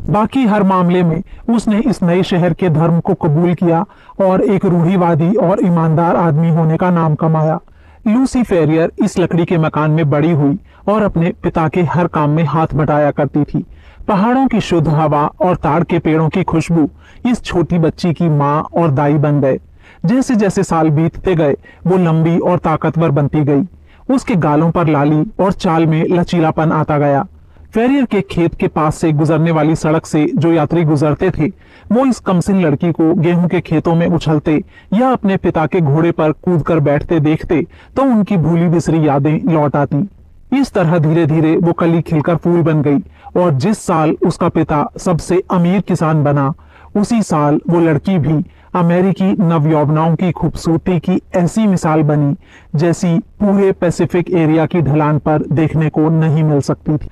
बाकी हर मामले में उसने इस नए शहर के धर्म को कबूल किया और एक रूढ़िवादी और ईमानदार आदमी होने का नाम कमाया। लूसी फेरियर इस लकड़ी के मकान में बड़ी हुई और अपने पिता के हर काम में हाथ बटाया करती थी। पहाड़ों की शुद्ध हवा और ताड़ के पेड़ों की खुशबू इस छोटी बच्ची की माँ और दाई बन गए। जैसे जैसे साल बीतते गए वो लंबी और ताकतवर बनती गई। उसके गालों पर लाली और चाल में लचीलापन आता गया। फेरियर के खेत के पास से गुजरने वाली सड़क से जो यात्री गुजरते थे वो इस कमसिन लड़की को गेहूं के खेतों में उछलते या अपने पिता के घोड़े पर कूदकर बैठते देखते तो उनकी भूली बिसरी यादें लौट आती। इस तरह धीरे धीरे वो कली खिलकर फूल बन गई और जिस साल उसका पिता सबसे अमीर किसान बना उसी साल वो लड़की भी अमेरिकी नवयौवनाओं की खूबसूरती की ऐसी मिसाल बनी जैसी पूरे पैसिफिक एरिया की ढलान पर देखने को नहीं मिल सकती थी।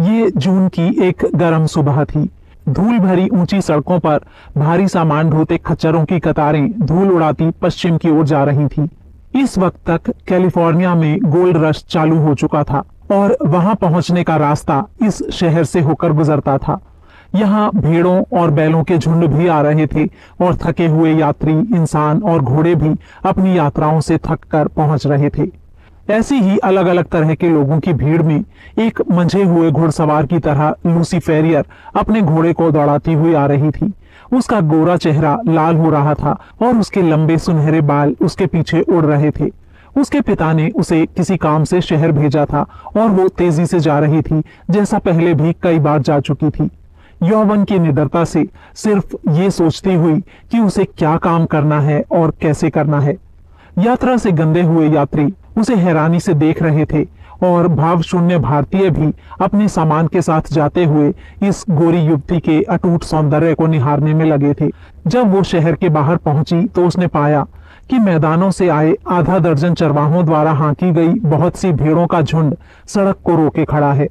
ये जून की एक गर्म सुबह थी। धूल भरी ऊंची सड़कों पर भारी सामान ढोते खच्चरों की कतारें धूल उड़ाती पश्चिम की ओर जा रही थी। इस वक्त तक कैलिफोर्निया में गोल्ड रश चालू हो चुका था और वहां पहुंचने का रास्ता इस शहर से होकर गुजरता था। यहाँ भेड़ों और बैलों के झुंड भी आ रहे थे और थके हुए यात्री, इंसान और घोड़े भी अपनी यात्राओं से थक कर पहुंच रहे थे। ऐसी ही अलग अलग तरह के लोगों की भीड़ में एक मंझे हुए घुड़सवार की तरह लूसी फेरियर अपने घोड़े को दौड़ाती हुई आ रही थी। उसका गोरा चेहरा लाल हो रहा था और उसके लंबे सुनहरे बाल उसके पीछे उड़ रहे थे। उसके पिता ने उसे किसी काम से शहर भेजा था और वो तेजी से जा रही थी जैसा पहले भी कई बार जा चुकी थी। यौवन की निडरता से सिर्फ ये सोचती हुई कि उसे क्या काम करना है और कैसे करना है। यात्रा से गंदे हुए यात्री उसे हैरानी से देख रहे थे और भाव शून्य भारतीय भी अपने सामान के साथ जाते हुए इस गोरी युवती के अटूट सौंदर्य को निहारने में लगे थे। जब वो शहर के बाहर पहुंची तो उसने पाया कि मैदानों से आए आधा दर्जन चरवाहों द्वारा हांकी गई बहुत सी भीड़ों का झुंड सड़क को रोके खड़ा है।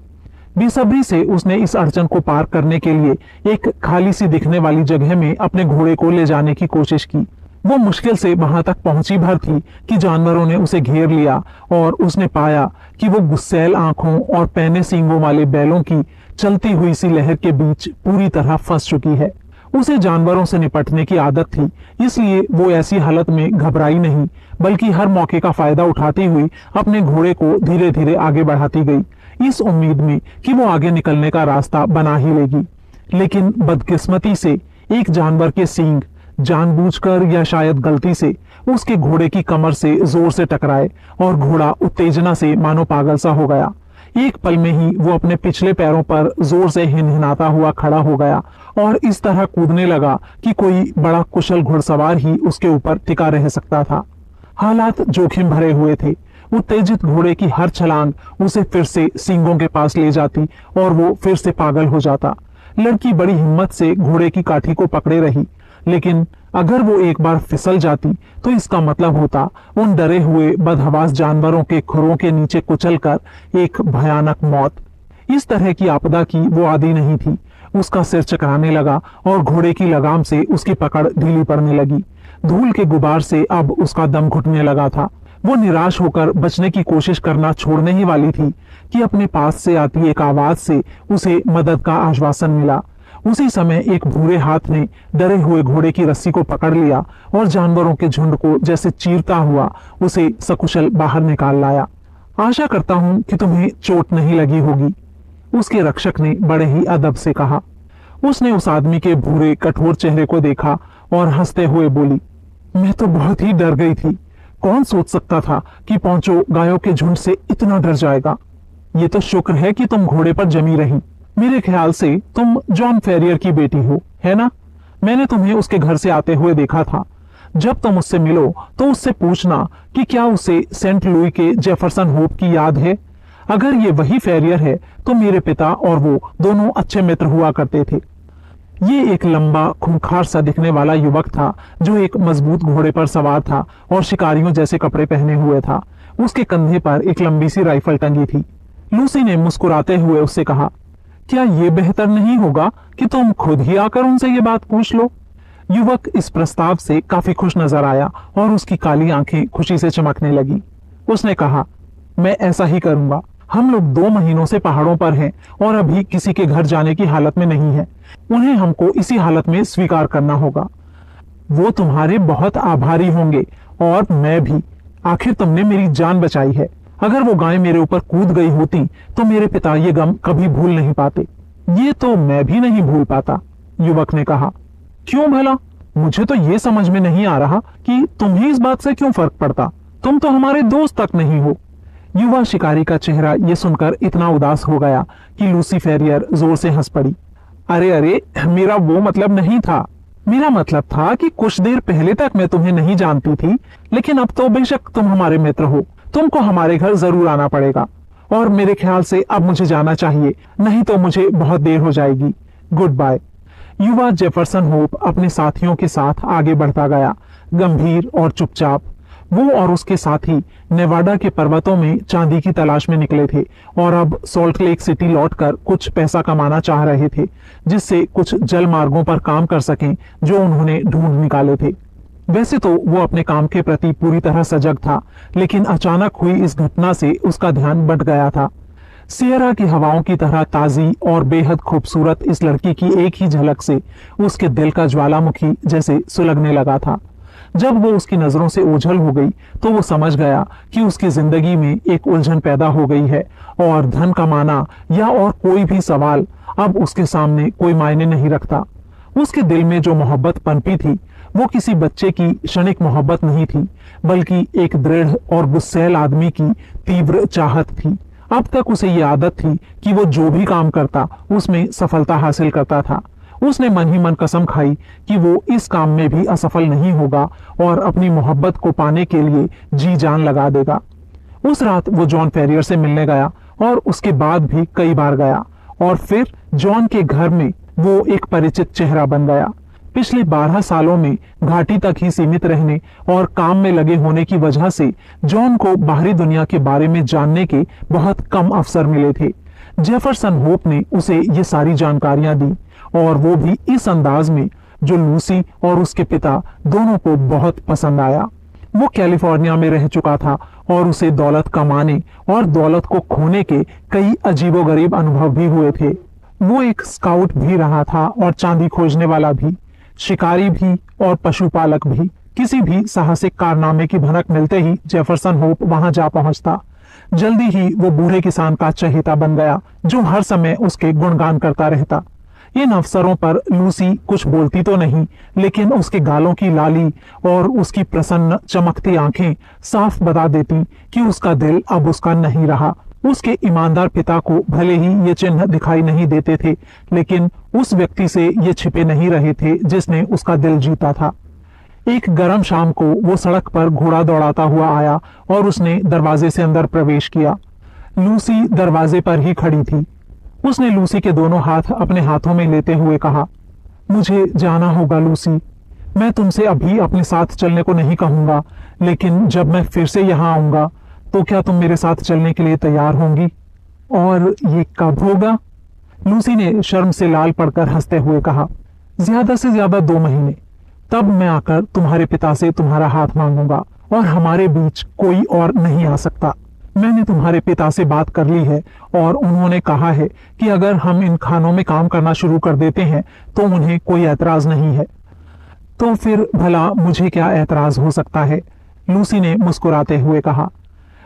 बेसब्री से उसने इस अड़चन को पार करने के लिए एक खाली सी दिखने वाली जगह में अपने घोड़े को ले जाने की कोशिश की। वो मुश्किल से वहां तक पहुंची भर थी कि जानवरों ने उसे घेर लिया और उसने पाया कि वो गुस्सैल आंखों और पैने सींगों वाले बैलों की चलती हुई सी लहर के बीच पूरी तरह फंस चुकी है। उसे जानवरों से निपटने की आदत थी, इसलिए वो ऐसी हालत में घबराई नहीं बल्कि हर मौके का फायदा उठाती हुई अपने घोड़े को धीरे धीरे आगे बढ़ाती गई, इस उम्मीद में कि वो आगे निकलने का रास्ता बना ही लेगी। लेकिन बदकिस्मती से एक जानवर के सींग जानबूझकर या शायद गलती से उसके घोड़े की कमर से जोर से टकराए और घोड़ा उत्तेजना से मानो पागल सा हो गया। एक पल में ही वो अपने पिछले पैरों पर जोर से हिनहिनाता हुआ खड़ा हो गया और इस तरह कूदने लगा कि कोई बड़ा कुशल घुड़सवार ही उसके ऊपर टिका रह सकता था। हालात जोखिम भरे हुए थे। उत्तेजित घोड़े की हर छलांग उसे फिर से सींगों के पास ले जाती और वो फिर से पागल हो जाता। लड़की बड़ी हिम्मत से घोड़े की काठी को पकड़े रही, लेकिन अगर वो एक बार फिसल जाती तो इसका मतलब होता उन डरे हुए बदहवास जानवरों के खुरों के नीचे कुचलकर एक भयानक मौत। इस तरह की आपदा की वो आदी नहीं थी। उसका सिर चकराने लगा और घोड़े की लगाम से उसकी पकड़ ढीली पड़ने लगी। धूल के गुबार से अब उसका दम घुटने लगा था। वो निराश होकर बचने की कोशिश करना छोड़ने ही वाली थी कि अपने पास से आती एक आवाज से उसे मदद का आश्वासन मिला। उसी समय एक भूरे हाथ ने डरे हुए घोड़े की रस्सी को पकड़ लिया और जानवरों के झुंड को जैसे चीरता हुआ उसे सकुशल बाहर निकाल लाया। आशा करता हूं कि तुम्हें चोट नहीं लगी होगी, उसके रक्षक ने बड़े ही अदब से कहा। उसने उस आदमी के भूरे कठोर चेहरे को देखा और हंसते हुए बोली, मैं तो बहुत ही डर गई थी। कौन सोच सकता था कि पहुंचो गायों के झुंड से इतना डर जाएगा। ये तो शुक्र है कि तुम घोड़े पर जमी रही। मेरे ख्याल से तुम जॉन फेरियर की बेटी हो, है ना? मैंने तुम्हें उसके घर से आते हुए देखा था। जब तुम उससे मिलो तो उससे पूछना कि क्या उसे सेंट लुई के जेफरसन होप की याद है। अगर ये वही फेरियर है तो मेरे पिता और वो दोनों अच्छे मित्र हुआ करते थे। ये एक लंबा खूंखार सा दिखने वाला युवक था जो एक मजबूत घोड़े पर सवार था और शिकारियों जैसे कपड़े पहने हुए था। उसके कंधे पर एक लंबी सी राइफल टंगी थी। लूसी ने मुस्कुराते हुए उससे कहा, क्या ये बेहतर नहीं होगा कि तुम खुद ही आकर उनसे ये बात पूछ लो? युवक इस प्रस्ताव से काफी खुश नजर आया और उसकी काली आंखें खुशी से चमकने लगी। उसने कहा, मैं ऐसा ही करूंगा। हम लोग 2 महीनों से पहाड़ों पर हैं और अभी किसी के घर जाने की हालत में नहीं है। उन्हें हमको इसी हालत में स्वीकार करना होगा। वो तुम्हारे बहुत आभारी होंगे और मैं भी। आखिर तुमने मेरी जान बचाई है। अगर वो गाय मेरे ऊपर कूद गई होती तो मेरे पिता ये गम कभी भूल नहीं पाते। ये तो मैं भी नहीं भूल पाता, युवक ने कहा। क्यों भला? मुझे तो ये समझ में नहीं आ रहा कि तुम्हें इस बात से क्यों फर्क पड़ता। तुम तो हमारे दोस्त तक नहीं हो। युवा शिकारी का चेहरा ये सुनकर इतना उदास हो गया कि लूसी फेरियर जोर से हंस पड़ी। अरे अरे, मेरा वो मतलब नहीं था। मेरा मतलब था कि कुछ देर पहले तक मैं तुम्हें नहीं जानती थी, लेकिन अब तो बेशक तुम हमारे मित्र हो। तुमको हमारे घर जरूर आना पड़ेगा और मेरे ख्याल से अब मुझे जाना चाहिए, नहीं तो मुझे बहुत देर हो जाएगी। Good bye. युवा जेफरसन होप अपने साथियों के साथ आगे बढ़ता गया, गंभीर और चुपचाप। वो और उसके साथी नेवाडा के पर्वतों में चांदी की तलाश में निकले थे और अब सॉल्ट लेक सिटी लौटकर कुछ पैसा कमाना चाह रहे थे, जिससे कुछ जल मार्गों पर काम कर सकें जो उन्होंने ढूंढ निकाले थे। वैसे तो वो अपने काम के प्रति पूरी तरह सजग था, लेकिन अचानक हुई इस घटना से उसका ध्यान बंट गया था। सियरा की हवाओं की तरह ताजी और बेहद खूबसूरत इस लड़की की एक ही झलक से उसके दिल का ज्वालामुखी जैसे सुलगने लगा था। जब वो उसकी नजरों से ओझल हो गई तो वो समझ गया कि उसकी जिंदगी में एक उलझन पैदा हो गई है और धन कमाना या और कोई भी सवाल अब उसके सामने कोई मायने नहीं रखता। उसके दिल में जो मोहब्बत पनपी थी वो किसी बच्चे की क्षणिक मोहब्बत नहीं थी, बल्कि एक दृढ़ और गुस्सैल आदमी की तीव्र चाहत थी। अब तक उसे ये आदत थी कि वो जो भी काम करता उसमें सफलता हासिल करता था। उसने मन ही मन कसम खाई कि वो इस काम में भी असफल नहीं होगा और अपनी मोहब्बत को पाने के लिए जी जान लगा देगा। उस रात वो जॉन फेरियर से मिलने गया और उसके बाद भी कई बार गया और फिर जॉन के घर में वो एक परिचित चेहरा बन गया। पिछले 12 सालों में घाटी तक ही सीमित रहने और काम में लगे होने की वजह से जॉन को बाहरी दुनिया के बारे में जानने के बहुत कम अवसर मिले थे। जेफरसन होप ने उसे ये सारी जानकारियां दी और वो भी इस अंदाज में जो लूसी और उसके पिता दोनों को बहुत पसंद आया। वो कैलिफोर्निया में रह चुका था और उसे दौलत कमाने और दौलत को खोने के कई अजीबोगरीब अनुभव भी हुए थे। वो एक स्काउट भी रहा था और चांदी खोजने वाला भी, शिकारी भी और पशुपालक भी। किसी भी साहसिक कारनामे की भनक मिलते ही जेफरसन होप वहां जा पहुंचता। जल्दी ही वो बूढ़े किसान का चहेता बन गया जो हर समय उसके गुणगान करता रहता। इन अवसरों पर लूसी कुछ बोलती तो नहीं, लेकिन उसके गालों की लाली और उसकी प्रसन्न चमकती आंखें साफ बता देती कि उसका दिल अब उसका नहीं रहा। उसके ईमानदार पिता को भले ही ये चिन्ह दिखाई नहीं देते थे, लेकिन उस व्यक्ति से ये छिपे नहीं रहे थे जिसने उसका दिल जीता था। एक गर्म शाम को वो सड़क पर घोड़ा दौड़ाता हुआ आया और उसने दरवाजे से अंदर प्रवेश किया। लूसी दरवाजे पर ही खड़ी थी। उसने लूसी के दोनों हाथ अपने हाथों में लेते हुए कहा, मुझे जाना होगा लूसी। मैं तुमसे अभी अपने साथ चलने को नहीं कहूंगा, लेकिन जब मैं फिर से यहाँ आऊंगा तो क्या तुम मेरे साथ चलने के लिए तैयार होंगी? और ये कब होगा? लूसी ने शर्म से लाल पड़कर हंसते हुए कहा, ज्यादा से ज्यादा 2 महीने। तब मैं आकर तुम्हारे पिता से तुम्हारा हाथ मांगूंगा और हमारे बीच कोई और नहीं आ सकता। मैंने तुम्हारे पिता से बात कर ली है और उन्होंने कहा है कि अगर हम इन खानों में काम करना शुरू कर देते हैं तो उन्हें कोई ऐतराज नहीं है। तो फिर भला मुझे क्या ऐतराज हो सकता है? लूसी ने मुस्कुराते हुए कहा।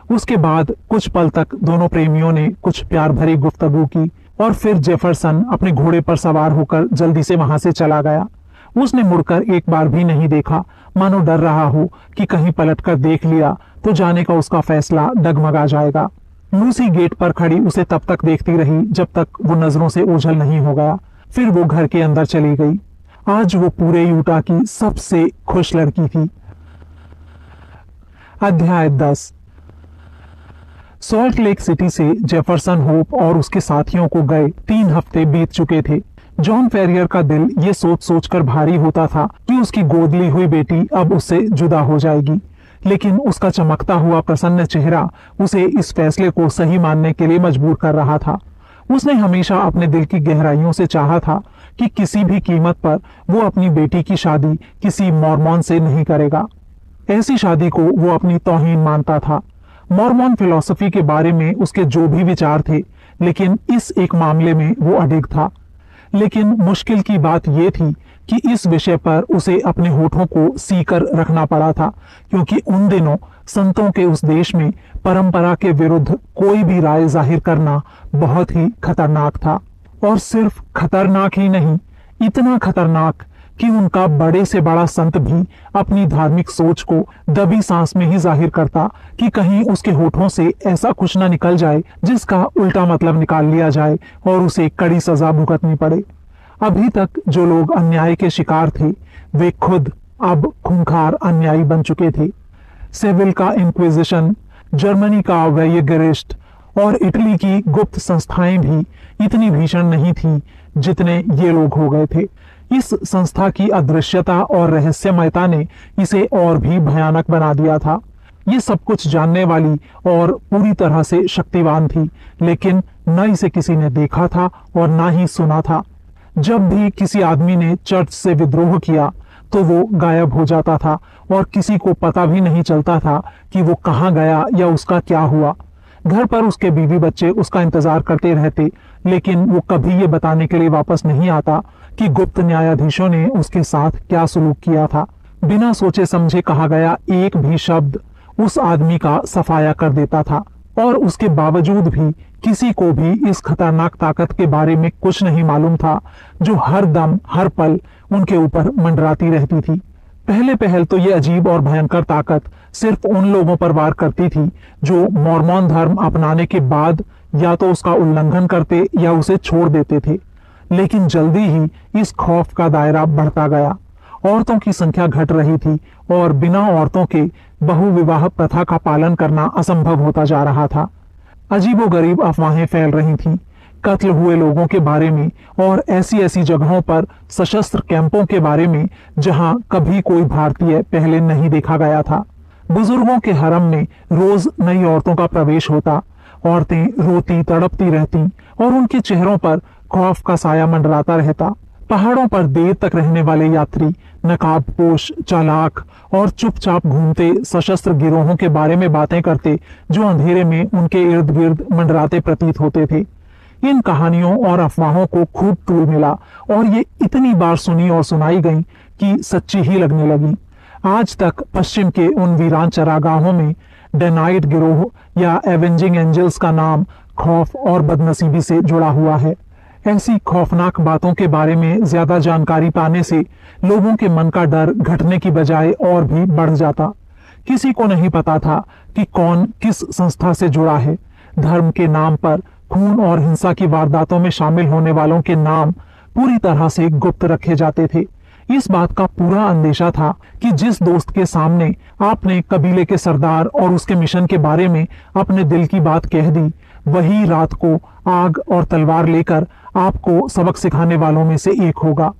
उसके बाद कुछ पल तक दोनों प्रेमियों ने कुछ प्यार भरी गुफ्तगू की और फिर जेफरसन अपने घोड़े पर सवार होकर जल्दी से वहां से चला गया। उसने मुड़कर एक बार भी नहीं देखा, मानो डर रहा हो कि कहीं पलटकर देख लिया तो जाने का उसका फैसला डगमगा जाएगा। लूसी गेट पर खड़ी उसे तब तक देखती रही जब तक वो नजरों से ओझल नहीं हो गया। फिर वो घर के अंदर चली गई। आज वो पूरे यूटा की सबसे खुश लड़की थी। अध्याय 10। सॉल्ट लेक सिटी से जेफरसन होप और उसके साथियों को गए 3 हफ्ते बीत चुके थे। जॉन फेरियर का दिल ये सोच सोचकर भारी होता था कि उसकी गोद ली हुई बेटी अब उससे जुदा हो जाएगी, लेकिन उसका चमकता हुआ प्रसन्न चेहरा उसे इस फैसले को सही मानने के लिए मजबूर कर रहा था। उसने हमेशा अपने दिल की गहराइयों से चाहा था कि किसी भी कीमत पर वो अपनी बेटी की शादी किसी मॉर्मॉन से नहीं करेगा। ऐसी शादी को वो अपनी तौहीन मानता था। मॉर्मॉन फिलॉसफी के बारे में उसके जो भी विचार थे, लेकिन इस एक मामले में वो अडिग था। लेकिन मुश्किल की बात यह थी कि इस विषय पर उसे अपने होठों को सीकर रखना पड़ा था, क्योंकि उन दिनों संतों के उस देश में परंपरा के विरुद्ध कोई भी राय जाहिर करना बहुत ही खतरनाक था। और सिर्फ खतरनाक ही नहीं, इतना खतरनाक कि उनका बड़े से बड़ा संत भी अपनी धार्मिक सोच को दबी सांस में ही जाहिर करता कि कहीं उसके होठों से ऐसा कुछ न निकल जाए जिसका उल्टा मतलब निकाल लिया जाए और उसे कड़ी सजा भुगतनी पड़े। अभी तक जो लोग अन्याय के शिकार थे वे खुद अब खूंखार अन्यायी बन चुके थे। सेविल का इंक्विजिशन, जर्मनी का वेयगेरिस्ट और इटली की गुप्त संस्थाएं भी इतनी भीषण नहीं थी जितने ये लोग हो गए थे। इस संस्था की अदृश्यता और रहस्यमयता ने इसे और भी भयानक बना दिया था। ये सब कुछ जानने वाली और पूरी तरह से शक्तिवान थी, लेकिन न इसे किसी ने देखा था और न ही सुना था। जब भी किसी आदमी ने चर्च से विद्रोह किया तो वो गायब हो जाता था और किसी को पता भी नहीं चलता था कि वो कहाँ गया या उसका क्या हुआ। घर पर उसके बीवी बच्चे उसका इंतजार करते रहते, लेकिन वो कभी ये बताने के लिए वापस नहीं आता कि गुप्त न्यायाधीशों ने उसके साथ क्या सुलूक किया था। बिना सोचे समझे कहा गया एक भी शब्द उस आदमी का सफाया कर देता था, और उसके बावजूद भी किसी को भी इस खतरनाक ताकत के बारे में कुछ नहीं मालूम था जो हर दम हर पल उनके ऊपर मंडराती रहती थी। पहले पहल तो ये अजीब और भयंकर ताकत सिर्फ उन लोगों पर वार करती थी जो मॉर्मन धर्म अपनाने के बाद या तो उसका उल्लंघन करते या उसे छोड़ देते थे, लेकिन जल्दी ही इस खौफ का दायरा बढ़ता गया। औरतों की संख्या घट रही थी और बिना औरतों के बहुविवाह प्रथा का पालन करना असंभव होता जा रहा था। अजीबोगरीब अफवाहें फैल रही थीं, कत्ल हुए लोगों के बारे में और ऐसी ऐसी जगहों पर सशस्त्र कैंपों के बारे में जहां कभी कोई भारतीय पहले नहीं देखा गया था। बुजुर्गों के हरम में रोज नई औरतों का प्रवेश होता। औरतें रोती तड़पती रहती और उनके चेहरों पर खौफ का साया मंडराता रहता। पहाड़ों पर देर तक रहने वाले यात्री नकाबपोश, चालाक और चुपचाप घूमते सशस्त्र गिरोहों के बारे में बातें करते जो अंधेरे में उनके इर्द गिर्द मंडराते प्रतीत होते थे। इन कहानियों और अफवाहों को खूब तूल मिला और ये इतनी बार सुनी और सुनाई गई कि सच्ची ही लगने लगी। आज तक पश्चिम के उन वीरान चरागाहों में डेनाइट गिरोह या एवेंजिंग एंजल्स का नाम खौफ और बदनसीबी से जुड़ा हुआ है। ऐसी खौफनाक बातों के बारे में ज्यादा जानकारी पाने से लोगों के मन का डर घटने की बजाय और भी बढ़ जाता। किसी को नहीं पता था कि कौन किस संस्था से जुड़ा है। धर्म के नाम पर खून और हिंसा की वारदातों में शामिल होने वालों के नाम पूरी तरह से गुप्त रखे जाते थे। इस बात का पूरा अंदेशा था कि जिस दोस्त के सामने आपने कबीले के सरदार और उसके मिशन के बारे में अपने दिल की बात कह दी, वही रात को आग और तलवार लेकर आपको सबक सिखाने वालों में से एक होगा।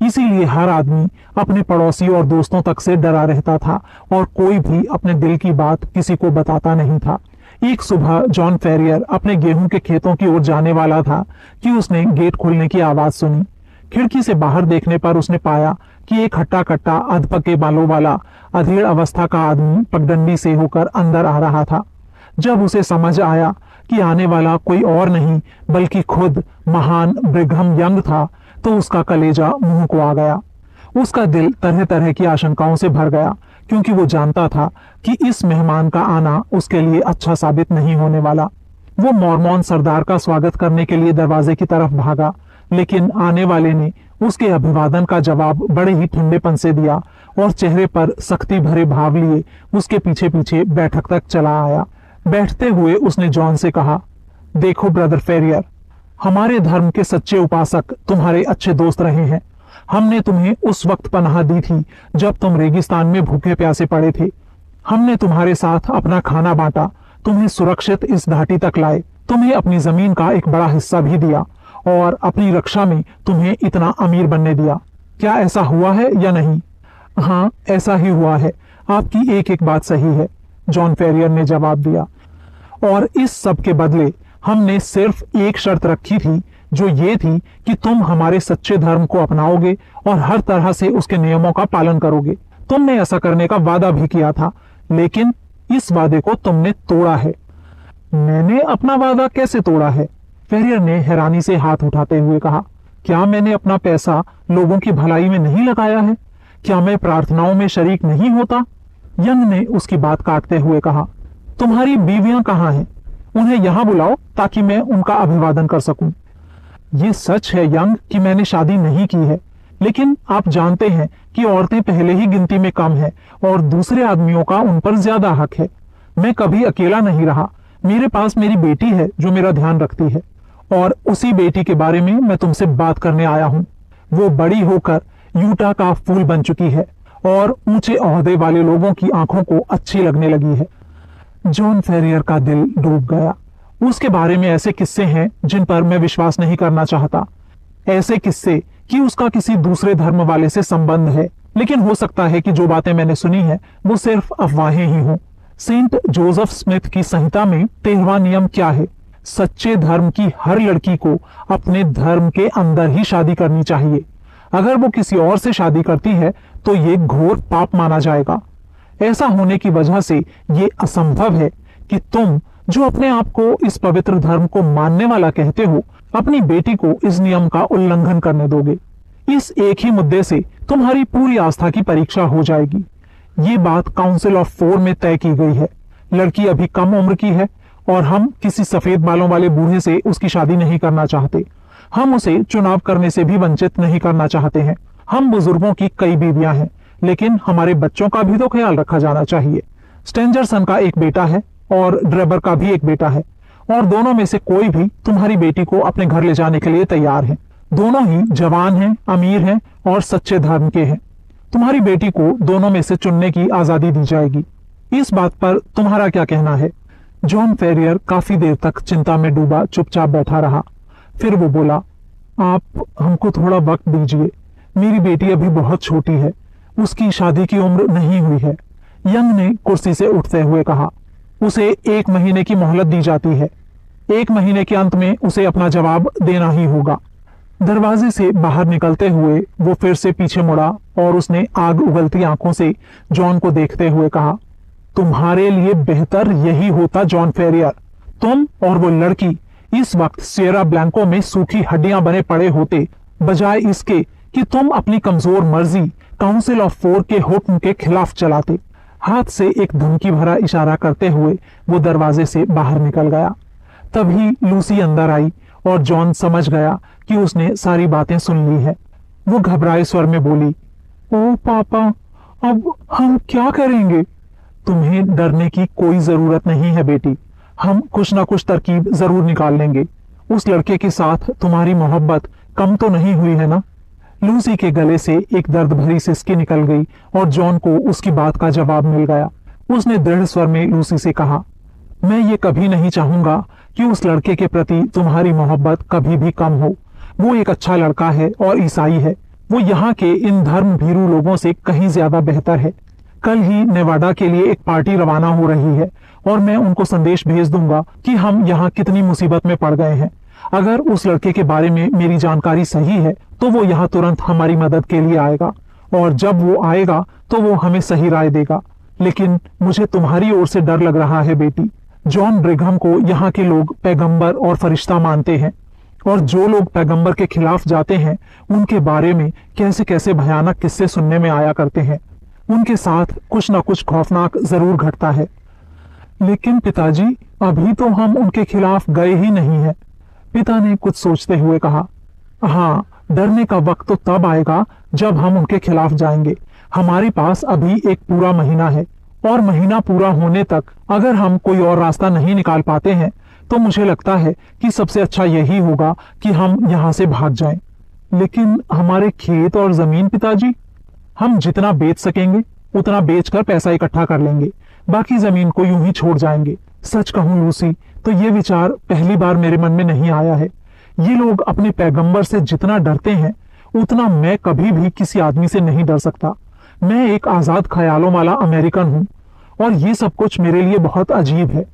इसीलिए हर आदमी अपने पड़ोसी और दोस्तों तक से डरा रहता था और कोई भी अपने दिल की बात किसी को बताता नहीं था। एक सुबह जॉन फेरियर अपने गेहूं के खेतों की ओर जाने वाला था कि उसने गेट खुलने की आवाज सुनी। खिड़की से बाहर देखने पर उसने पाया कि एक हट्टा कट्टा अधपके बालों वाला अधेड़ अवस्था का आदमी पगडंडी से होकर अंदर आ रहा था। जब उसे समझ आया कि आने वाला कोई और नहीं बल्कि खुद महान ब्रिघम यंग था, तो उसका कलेजा मुंह को आ गया। उसका दिल तरह तरह की आशंकाओं से भर गया, क्योंकि वो जानता था कि इस मेहमान का आना उसके लिए अच्छा साबित नहीं होने वाला। वो मॉर्मन सरदार का स्वागत करने के लिए दरवाजे की तरफ भागा, लेकिन आने वाले ने उसके अभिवादन का जवाब बड़े ही ठंडेपन से दिया और चेहरे पर सख्ती भरे भाव लिए उसके पीछे पीछे बैठक तक चला आया। बैठते हुए उसने जॉन से कहा, देखो ब्रदर फेरियर, हमारे धर्म के सच्चे उपासक तुम्हारे अच्छे दोस्त रहे हैं। हमने तुम्हें उस वक्त पनाह दी थी जब तुम रेगिस्तान में भूखे प्यासे पड़े थे। हमने तुम्हारे साथ अपना खाना बांटा, तुम्हें सुरक्षित इस घाटी तक लाए, तुम्हें अपनी जमीन का एक बड़ा हिस्सा भी दिया और अपनी रक्षा में तुम्हें इतना अमीर बनने दिया। क्या ऐसा हुआ है या नहीं? हाँ, ऐसा ही हुआ है। आपकी एक एक बात सही है, जॉन फेरियर ने जवाब दिया। और इस सब के बदले हमने सिर्फ एक शर्त रखी थी, जो ये थी कि तुम हमारे सच्चे धर्म को अपनाओगे और हर तरह से उसके नियमों का पालन करोगे। तुमने ऐसा करने का वादा भी किया था, लेकिन इस वादे को तुमने तोड़ा है। मैंने अपना वादा कैसे तोड़ा है? फेरियर ने हैरानी से हाथ उठाते हुए कहा, क्या मैंने अपना पैसा लोगों की भलाई में नहीं लगाया है? क्या मैं प्रार्थनाओं में शरीक नहीं होता? यंग ने उसकी बात काटते हुए कहा, तुम्हारी बीवियां कहाँ हैं? उन्हें यहां बुलाओ ताकि मैं उनका अभिवादन कर सकूं। ये सच है यंग कि मैंने शादी नहीं की है, लेकिन आप जानते हैं कि औरतें पहले ही गिनती में कम है और दूसरे आदमियों का उन पर ज्यादा हक है। मैं कभी अकेला नहीं रहा। मेरे पास मेरी बेटी है जो मेरा ध्यान रखती है, और उसी बेटी के बारे में मैं तुमसे बात करने आया हूं। वो बड़ी होकर यूटा का फूल बन चुकी है और ऊंचे ओहदे वाले लोगों की आंखों को अच्छी लगने लगी है। जॉन फेरियर का दिल डूब गया। उसके बारे में ऐसे किस्से हैं जिन पर मैं विश्वास नहीं करना चाहता। ऐसे किस्से कि उसका किसी दूसरे धर्म वाले से संबंध है, लेकिन हो सकता है कि जो बातें मैंने सुनी है वो सिर्फ अफवाहें ही हों। सेंट जोसेफ स्मिथ की संहिता में 13वां नियम क्या है? सच्चे धर्म की हर लड़की को अपने धर्म के अंदर ही शादी करनी चाहिए। अगर वो किसी और से शादी करती है तो ये घोर पाप माना जाएगा। ऐसा होने की वजह से ये असंभव है कि तुम, जो अपने आप को इस पवित्र धर्म को मानने वाला कहते हो, अपनी बेटी को इस नियम का उल्लंघन करने दोगे। इस एक ही मुद्दे से तुम्हारी पूरी आस्था की परीक्षा हो जाएगी। ये बात काउंसिल ऑफ 4 में तय की गई है। लड़की अभी कम उम्र की है और हम किसी सफेद बालों वाले बूढ़े से उसकी शादी नहीं करना चाहते। हम उसे चुनाव करने से भी वंचित नहीं करना चाहते हैं। हम बुजुर्गों की कई बीवियां हैं, लेकिन हमारे बच्चों का भी तो ख्याल रखा जाना चाहिए। स्टेंजरसन का एक बेटा है और ड्रेबर का भी एक बेटा है, और दोनों में से कोई भी तुम्हारी बेटी को अपने घर ले जाने के लिए तैयार है। दोनों ही जवान हैं, अमीर हैं और सच्चे धर्म के हैं। तुम्हारी बेटी को दोनों में से चुनने की आजादी दी जाएगी। इस बात पर तुम्हारा क्या कहना है? जॉन फेरियर काफी देर तक चिंता में डूबा चुपचाप बैठा रहा। फिर वो बोला, आप हमको थोड़ा वक्त दीजिए। मेरी बेटी अभी बहुत छोटी है, उसकी शादी की उम्र नहीं हुई है। यंग ने कुर्सी से उठते हुए कहा, उसे 1 महीने की मोहलत दी जाती है। 1 महीने के अंत में उसे अपना जवाब देना ही होगा। दरवाजे से बाहर निकलते हुए वो फिर से पीछे मुड़ा और उसने आग उगलती आंखों से जॉन को देखते हुए कहा, तुम्हारे लिए बेहतर यही होता जॉन फेरियर। तुम और वो लड़की इस वक्त सियरा ब्लैंको में सूखी हड्डियां बने पड़े होते, बजाय इसके कि तुम अपनी कमजोर मर्जी काउंसिल ऑफ 4 के हुक्म के खिलाफ चलाते। हाथ से एक धमकी भरा इशारा करते हुए वो दरवाजे से बाहर निकल गया। तभी लूसी अंदर आई और जॉन समझ गया कि उसने सारी बातें सुन ली है। वो घबराए स्वर में बोली, ओ पापा, अब हम क्या करेंगे? तुम्हें डरने की कोई जरूरत नहीं है बेटी। हम कुछ ना कुछ तरकीब जरूर निकाल लेंगे। उस लड़के के साथ तुम्हारी मोहब्बत कम तो नहीं हुई है ना? लूसी के गले से एक दर्द भरी सिसकी निकल गई और जॉन को उसकी बात का जवाब मिल गया। उसने दृढ़ स्वर में लूसी से कहा, मैं ये कभी नहीं चाहूंगा कि उस लड़के के प्रति तुम्हारी मोहब्बत कभी भी कम हो। वो एक अच्छा लड़का है और ईसाई है। वो यहाँ के इन धर्म भीरू लोगों से कहीं ज्यादा बेहतर है। कल ही नेवाडा के लिए एक पार्टी रवाना हो रही है और मैं उनको संदेश भेज दूंगा कि हम यहाँ कितनी मुसीबत में पड़ गए हैं। अगर उस लड़के के बारे में मेरी जानकारी सही है तो वो यहाँ तुरंत हमारी मदद के लिए आएगा, और जब वो आएगा तो वो हमें सही राय देगा। लेकिन मुझे तुम्हारी ओर से डर लग रहा है बेटी। जॉन ब्रिघम को यहाँ के लोग पैगंबर और फरिश्ता मानते हैं, और जो लोग पैगंबर के खिलाफ जाते हैं उनके बारे में कैसे कैसे भयानक किस्से सुनने में आया करते हैं। उनके साथ कुछ न कुछ खौफनाक जरूर घटता है। लेकिन पिताजी, अभी तो हम उनके खिलाफ गए ही नहीं है। पिता ने कुछ सोचते हुए कहा, हाँ, डरने का वक्त तो तब आएगा जब हम उनके खिलाफ जाएंगे। हमारे पास अभी एक पूरा महीना है, और महीना पूरा होने तक अगर हम कोई और रास्ता नहीं निकाल पाते हैं तो मुझे लगता है कि सबसे अच्छा यही होगा कि हम यहाँ से भाग जाएं। लेकिन हमारे खेत और जमीन पिताजी? हम जितना बेच सकेंगे उतना बेचकर पैसा इकट्ठा कर लेंगे, बाकी जमीन को यूं ही छोड़ जाएंगे। सच कहूं लूसी, तो ये विचार पहली बार मेरे मन में नहीं आया है। ये लोग अपने पैगंबर से जितना डरते हैं उतना मैं कभी भी किसी आदमी से नहीं डर सकता। मैं एक आजाद ख्यालों वाला अमेरिकन हूं और ये सब कुछ मेरे लिए बहुत अजीब है।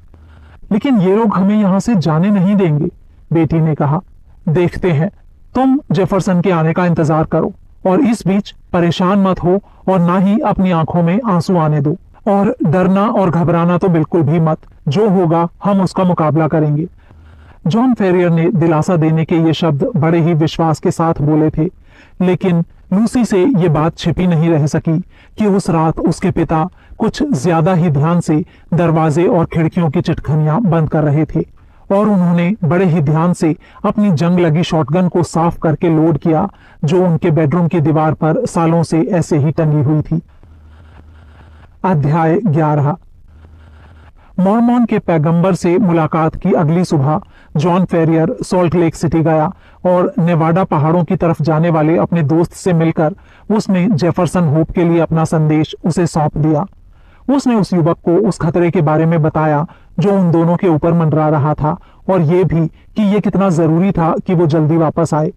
लेकिन ये लोग हमें यहां से जाने नहीं देंगे, बेटी ने कहा। देखते हैं। तुम जेफरसन के आने का इंतजार करो और इस बीच परेशान मत हो और ना ही अपनी आंखों में आंसू आने दो, और डरना और घबराना तो बिल्कुल भी मत। जो होगा हम उसका मुकाबला करेंगे। जॉन फेरियर ने दिलासा देने के ये शब्द बड़े ही विश्वास के साथ बोले थे, लेकिन लूसी से ये बात छिपी नहीं रह सकी कि उस रात उसके पिता कुछ ज्यादा ही ध्यान से दरवाजे और खिड़कियों की चिटखनियां बंद कर रहे थे और उन्होंने बड़े ही ध्यान से अपनी जंग लगी शॉटगन को साफ करके लोड किया, जो उनके बेडरूम की दीवार पर सालों से ऐसे ही टंगी हुई थी। अध्याय 11। मॉर्मॉन के पैगंबर से मुलाकात की अगली सुबह जॉन फेरियर सॉल्ट लेक सिटी गया और नेवाडा पहाड़ों की तरफ जाने वाले अपने दोस्त से मिलकर उसने जेफरसन होप के लिए अपना संदेश उसे सौंप दिया। उसने उस युवक को उस खतरे के बारे में बताया जो उन दोनों के ऊपर मंडरा रहा था, और ये भी कि ये कितना जरूरी था कि वो जल्दी वापस आए।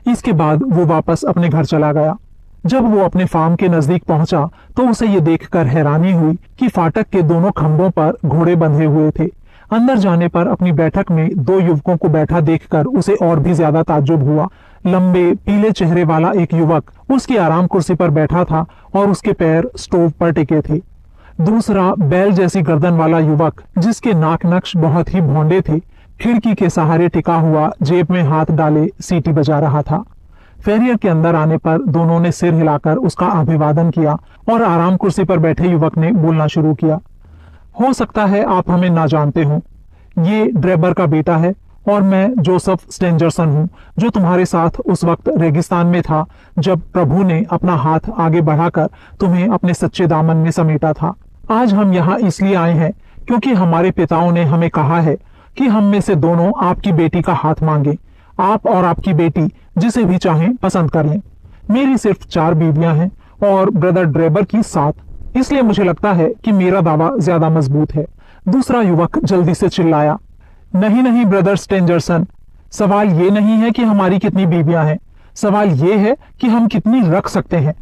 इसके बाद वो वापस अपने घर चला गया। जब वो अपने फार्म के नजदीक पहुंचा तो उसे ये देखकर हैरानी हुई कि फाटक के दोनों खंभों पर घोड़े बंधे हुए थे। अंदर जाने पर अपनी बैठक में 2 युवकों को बैठा देखकर उसे और भी ज्यादा ताज्जुब हुआ। लंबे पीले चेहरे वाला एक युवक उसकी आराम कुर्सी पर बैठा था और उसके पैर स्टोव पर टिके थे। दूसरा बैल जैसी गर्दन वाला युवक, जिसके नाक नक्श बहुत ही भौंडे थे, खिड़की के सहारे टिका हुआ जेब में हाथ डाले सीटी बजा रहा था। फेरियर के अंदर आने पर दोनों ने सिर हिलाकर उसका अभिवादन किया और आराम कुर्सी पर बैठे युवक ने बोलना शुरू किया। हो सकता है आप हमें ना जानते हो, ये ड्रेबर का बेटा है और मैं जोसेफ स्टेंजरसन हूँ, जो तुम्हारे साथ उस वक्त रेगिस्तान में था जब प्रभु ने अपना हाथ आगे बढ़ाकर तुम्हें अपने सच्चे दामन में समेटा था। आज हम यहाँ इसलिए आए हैं क्योंकि हमारे पिताओं ने हमें कहा है कि हम में से दोनों आपकी बेटी का हाथ मांगे। आप और आपकी बेटी जिसे भी चाहें पसंद कर लें। मेरी सिर्फ 4 बीवियां हैं और ब्रदर ड्रेबर की 7, इसलिए मुझे लगता है कि मेरा दावा ज्यादा मजबूत है। दूसरा युवक जल्दी से चिल्लाया, नहीं नहीं ब्रदर स्टेंजरसन, सवाल ये नहीं है कि हमारी कितनी बीवियां हैं, सवाल ये है कि हम कितनी रख सकते हैं।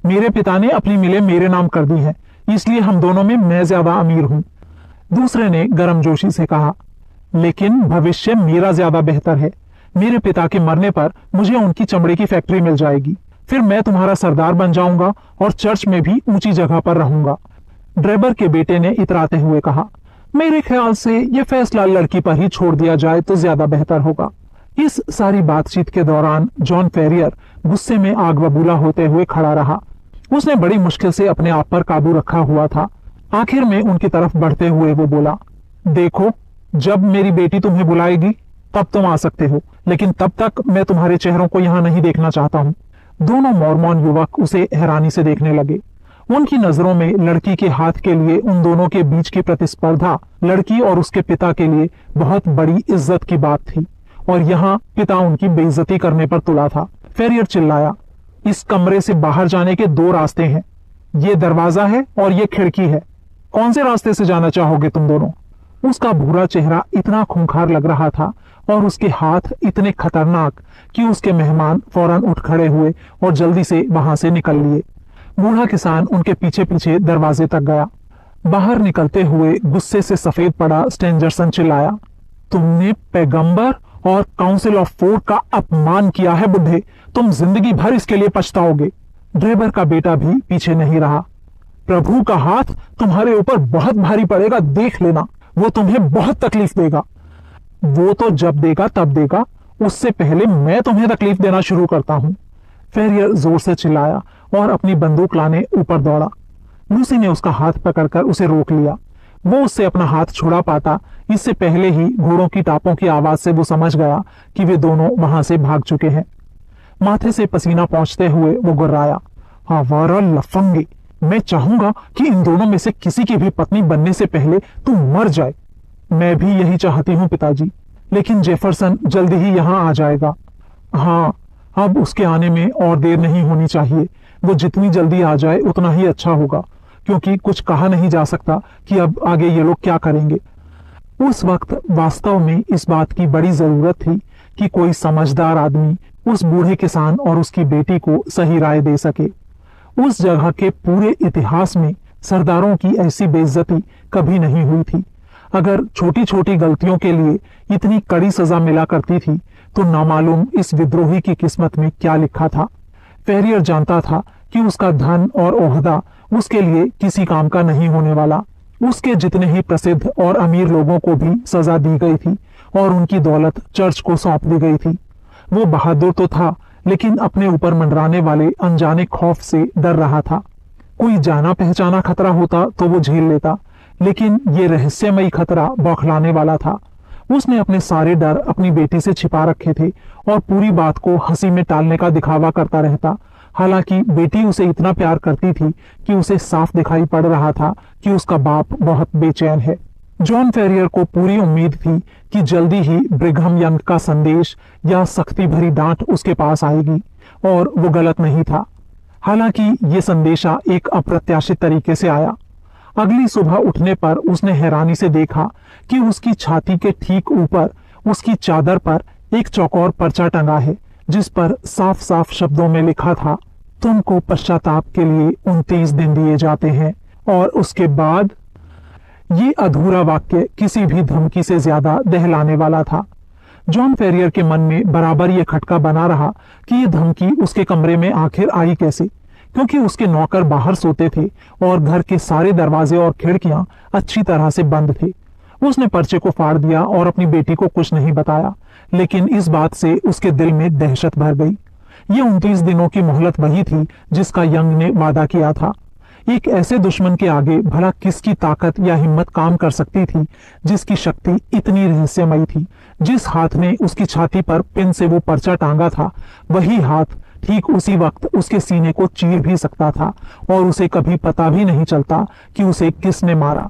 मेरे पिता ने अपनी मिलें मेरे नाम कर दी हैं, इसलिए हम दोनों में मैं ज्यादा अमीर हूं। दूसरे ने गर्मजोशी से कहा, लेकिन भविष्य मेरा ज्यादा बेहतर है। मेरे पिता के मरने पर मुझे उनकी चमड़े की फैक्ट्री मिल जाएगी, फिर मैं तुम्हारा सरदार बन जाऊंगा और चर्च में भी ऊंची जगह पर रहूंगा। ड्रेबर के बेटे ने इतराते हुए कहा, मेरे ख्याल से यह फैसला लड़की पर ही छोड़ दिया जाए तो ज्यादा बेहतर होगा। इस सारी बातचीत के दौरान जॉन फेरियर गुस्से में आग बबूला होते हुए खड़ा रहा। उसने बड़ी मुश्किल से अपने आप पर काबू रखा हुआ था। आखिर में उनकी तरफ बढ़ते हुए वो बोला, देखो, जब मेरी बेटी तुम्हें बुलाएगी तब तुम आ सकते हो, लेकिन तब तक मैं तुम्हारे चेहरों को यहाँ नहीं देखना चाहता हूँ। दोनों मॉर्मॉन युवक उसे हैरानी से देखने लगे। उनकी नजरों में लड़की के हाथ के लिए उन दोनों के बीच की प्रतिस्पर्धा लड़की और उसके पिता के लिए बहुत बड़ी इज्जत की बात थी, और यहाँ पिता उनकी बेइज्जती करने पर तुला था। फेरियर चिल्लाया, इस कमरे से बाहर जाने के 2 रास्ते हैं, ये दरवाजा है और ये खिड़की है। कौन से रास्ते से जाना चाहोगे तुम दोनों? उसका भूरा चेहरा इतना खूंखार लग रहा था और उसके हाथ इतने खतरनाक कि उसके मेहमान फौरन उठ खड़े हुए और जल्दी से वहां से निकल लिए। बूढ़ा किसान उनके पीछे पीछे दरवाजे तक गया। बाहर निकलते हुए गुस्से से सफेद पड़ा स्टेंजरसन चिल्लाया, तुमने पैगंबर और काउंसिल ऑफ 4 का अपमान किया है बुढ़े, तुम जिंदगी भर इसके लिए पछताओगे। ड्रेबर का बेटा भी पीछे नहीं रहा। प्रभु का हाथ तुम्हारे ऊपर बहुत भारी पड़ेगा, देख लेना, वो तुम्हें बहुत तकलीफ देगा। वो तो जब देगा तब देगा, उससे पहले मैं तुम्हें तकलीफ देना शुरू करता हूं। फेरियर जोर से चिल्लाया और अपनी बंदूक लाने ऊपर दौड़ा। लूसी ने उसका हाथ पकड़कर उसे रोक लिया। वो उससे अपना हाथ छुड़ा पाता इससे पहले ही घोड़ों की टापों की आवाज से वो समझ गया कि वे दोनों वहां से भाग चुके हैं। माथे से पसीना पहुंचते हुए वो गुर्राया, आवारा लफंगे, मैं चाहूंगा कि इन दोनों में से किसी की भी पत्नी बनने से पहले तू मर जाए। मैं भी यही चाहती हूँ पिताजी, लेकिन जेफरसन जल्दी ही यहाँ आ जाएगा। हाँ, अब उसके आने में और देर नहीं होनी चाहिए। वो जितनी जल्दी आ जाए उतना ही अच्छा होगा, क्योंकि कुछ कहा नहीं जा सकता कि अब आगे ये लोग क्या करेंगे। उस वक्त वास्तव में इस बात की बड़ी जरूरत थी कि कोई समझदार आदमी उस बूढ़े किसान और उसकी बेटी को सही राय दे सके। उस जगह के पूरे इतिहास में सरदारों की ऐसी बेइज्जती कभी नहीं हुई थी। अगर छोटी छोटी गलतियों के लिए इतनी कड़ी सजा मिला करती थी तो नामालूम इस विद्रोही की किस्मत में क्या लिखा था। फेरियर जानता था कि उसका धन और ओहदा उसके लिए किसी काम का नहीं होने वाला। उसके जितने ही प्रसिद्ध और अमीर लोगों को भी सजा दी गई थी और उनकी दौलत चर्च को सौंप दी गई थी। वो बहादुर तो था, लेकिन अपने ऊपर मंडराने वाले अनजाने खौफ से डर रहा था। कोई जाना पहचाना खतरा होता तो वो झेल लेता, लेकिन ये रहस्यमयी खतरा बौखलाने वाला था। उसने अपने सारे डर अपनी बेटी से छिपा रखे थे और पूरी बात को हंसी में टालने का दिखावा करता रहता। हालांकि बेटी उसे इतना प्यार करती थी कि उसे साफ दिखाई पड़ रहा था कि उसका बाप बहुत बेचैन है। जॉन फेरियर को पूरी उम्मीद थी कि जल्दी ही ब्रिघम यंग का संदेश या सख्ती भरी डांट उसके पास आएगी, और वो गलत नहीं था। हालांकि ये संदेशा एक अप्रत्याशित तरीके से आया। अगली सुबह उठने पर उसने हैरानी से देखा कि उसकी छाती के ठीक ऊपर उसकी चादर पर एक चौकोर पर्चा टंगा है, जिस पर साफ साफ शब्दों में लिखा था, तुमको पश्चाताप के लिए 29 दिन दिए जाते हैं। और उसके बाद ये अधूरा वाक्य किसी भी धमकी से ज्यादा दहलाने वाला था। जॉन फेरियर के मन में बराबर ये खटका बना रहा कि ये धमकी उसके कमरे में आखिर आई कैसे, क्योंकि उसके नौकर बाहर सोते थे और घर के सारे दरवाजे और खिड़कियां अच्छी तरह से बंद थे। उसने पर्चे को फाड़ दिया और अपनी बेटी को कुछ नहीं बताया, लेकिन इस बात से उसके दिल में दहशत भर गई। ये 29 दिनों की मोहलत वही थी जिसका यंग ने वादा किया था। एक ऐसे दुश्मन के आगे भला किसकी ताकत या हिम्मत काम कर सकती थी, जिसकी शक्ति इतनी रहस्यमयी थी। जिस हाथ ने उसकी छाती पर पिन से वो पर्चा टांगा था, वही हाथ ठीक उसी वक्त उसके सीने को चीर भी सकता था, और उसे कभी पता भी नहीं चलता कि उसे किसने मारा।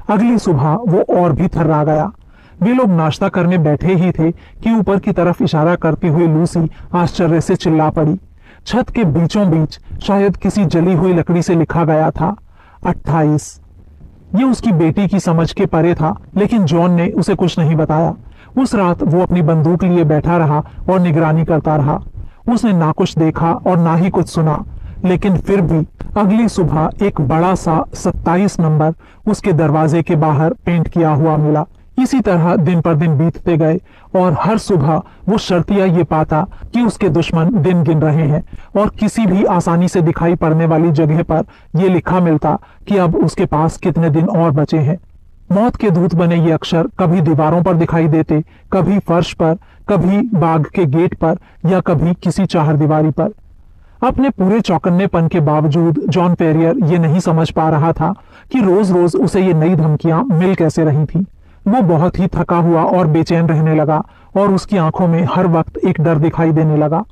अगली सुबह वो और भी थर्रा गया। वे लोग नाश्ता करने बैठे ही थे कि ऊपर की तरफ इशारा करती हुई लूसी आश्चर्य से चिल्ला पड़ी। छत के बीचों बीच शायद किसी जली हुई लकड़ी से लिखा गया था 28। ये उसकी बेटी की समझ के परे था, लेकिन जॉन ने उसे कुछ नहीं बताया। उस रात वो अपनी बंदूक लिए बैठा रहा और निगरानी करता रहा। उसने ना कुछ देखा और ना ही कुछ सुना, लेकिन फिर भी अगली सुबह एक बड़ा सा 27 नंबर उसके दरवाजे के बाहर पेंट किया हुआ मिला। इसी तरह दिन पर दिन बीतते गए और हर सुबह वो शर्तिया ये पाता कि उसके दुश्मन दिन गिन रहे हैं, और किसी भी आसानी से दिखाई पड़ने वाली जगह पर यह लिखा मिलता कि अब उसके पास कितने दिन और बचे हैं। मौत के दूत बने ये अक्षर कभी दीवारों पर दिखाई देते, कभी फर्श पर, कभी बाग के गेट पर, या कभी किसी चारदीवारी पर। अपने पूरे चौकन्नेपन के बावजूद जॉन फेरियर ये नहीं समझ पा रहा था कि रोज रोज उसे ये नई धमकियां मिल कैसे रही थी। वो बहुत ही थका हुआ और बेचैन रहने लगा, और उसकी आंखों में हर वक्त एक डर दिखाई देने लगा।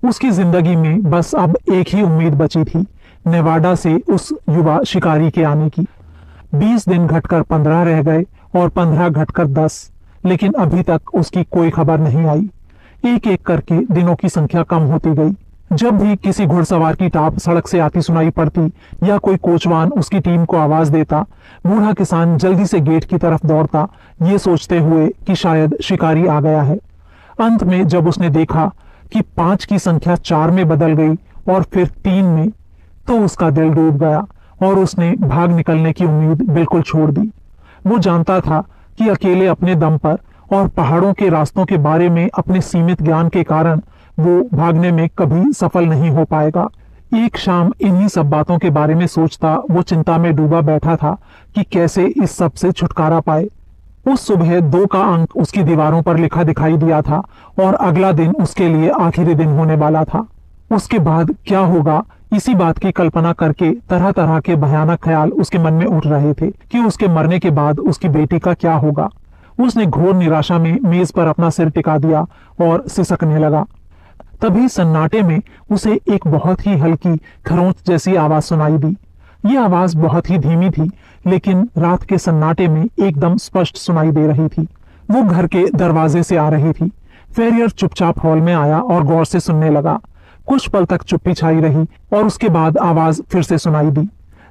उसकी जिंदगी में बस अब एक ही उम्मीद बची थी, नेवाडा से उस युवा शिकारी के आने की। 20 दिन घटकर 15 रह गए और 15 घटकर 10, लेकिन अभी तक उसकी कोई खबर नहीं आई। एक एक करके दिनों की संख्या कम होती गई। जब भी किसी घुड़सवार की टाप सड़क से आती सुनाई पड़ती या कोई कोचवान उसकी टीम को आवाज देता, बूढ़ा किसान जल्दी से गेट की तरफ दौड़ता, ये सोचते हुए कि शायद शिकारी आ गया है। अंत में जब उसने देखा कि 5 की संख्या 4 में बदल गई और फिर 3 में, तो उसका दिल डूब गया और उसने भाग निकलने की उम्मीद बिल्कुल छोड़ दी। वो जानता था कि अकेले अपने दम पर और पहाड़ों के रास्तों के बारे में अपने सीमित ज्ञान के कारण वो भागने में कभी सफल नहीं हो पाएगा। एक शाम इन्हीं सब बातों के बारे में सोचता वो चिंता में डूबा बैठा था कि कैसे इस सब से छुटकारा पाए। उस सुबह 2 का अंक उसकी दीवारों पर लिखा दिखाई दिया था, और अगला दिन उसके लिए आखिरी दिन होने वाला था। उसके बाद क्या होगा, इसी बात की कल्पना करके तरह तरह के भयानक ख्याल उसके मन में उठ रहे थे कि उसके मरने के बाद उसकी बेटी का क्या होगा। उसने घोर निराशा में मेज पर अपना सिर टिका दिया और सिसकने लगा। तभी सन्नाटे में उसे एक बहुत ही हल्की खरोंच जैसी आवाज सुनाई दी। ये आवाज बहुत ही धीमी थी, लेकिन रात के सन्नाटे में एकदम स्पष्ट सुनाई दे रही थी। वो घर के दरवाजे से आ रही थी। फेरियर चुपचाप हॉल में आया और गौर से सुनने लगा। कुछ पल तक चुप्पी छाई रही और उसके बाद आवाज फिर से सुनाई दी।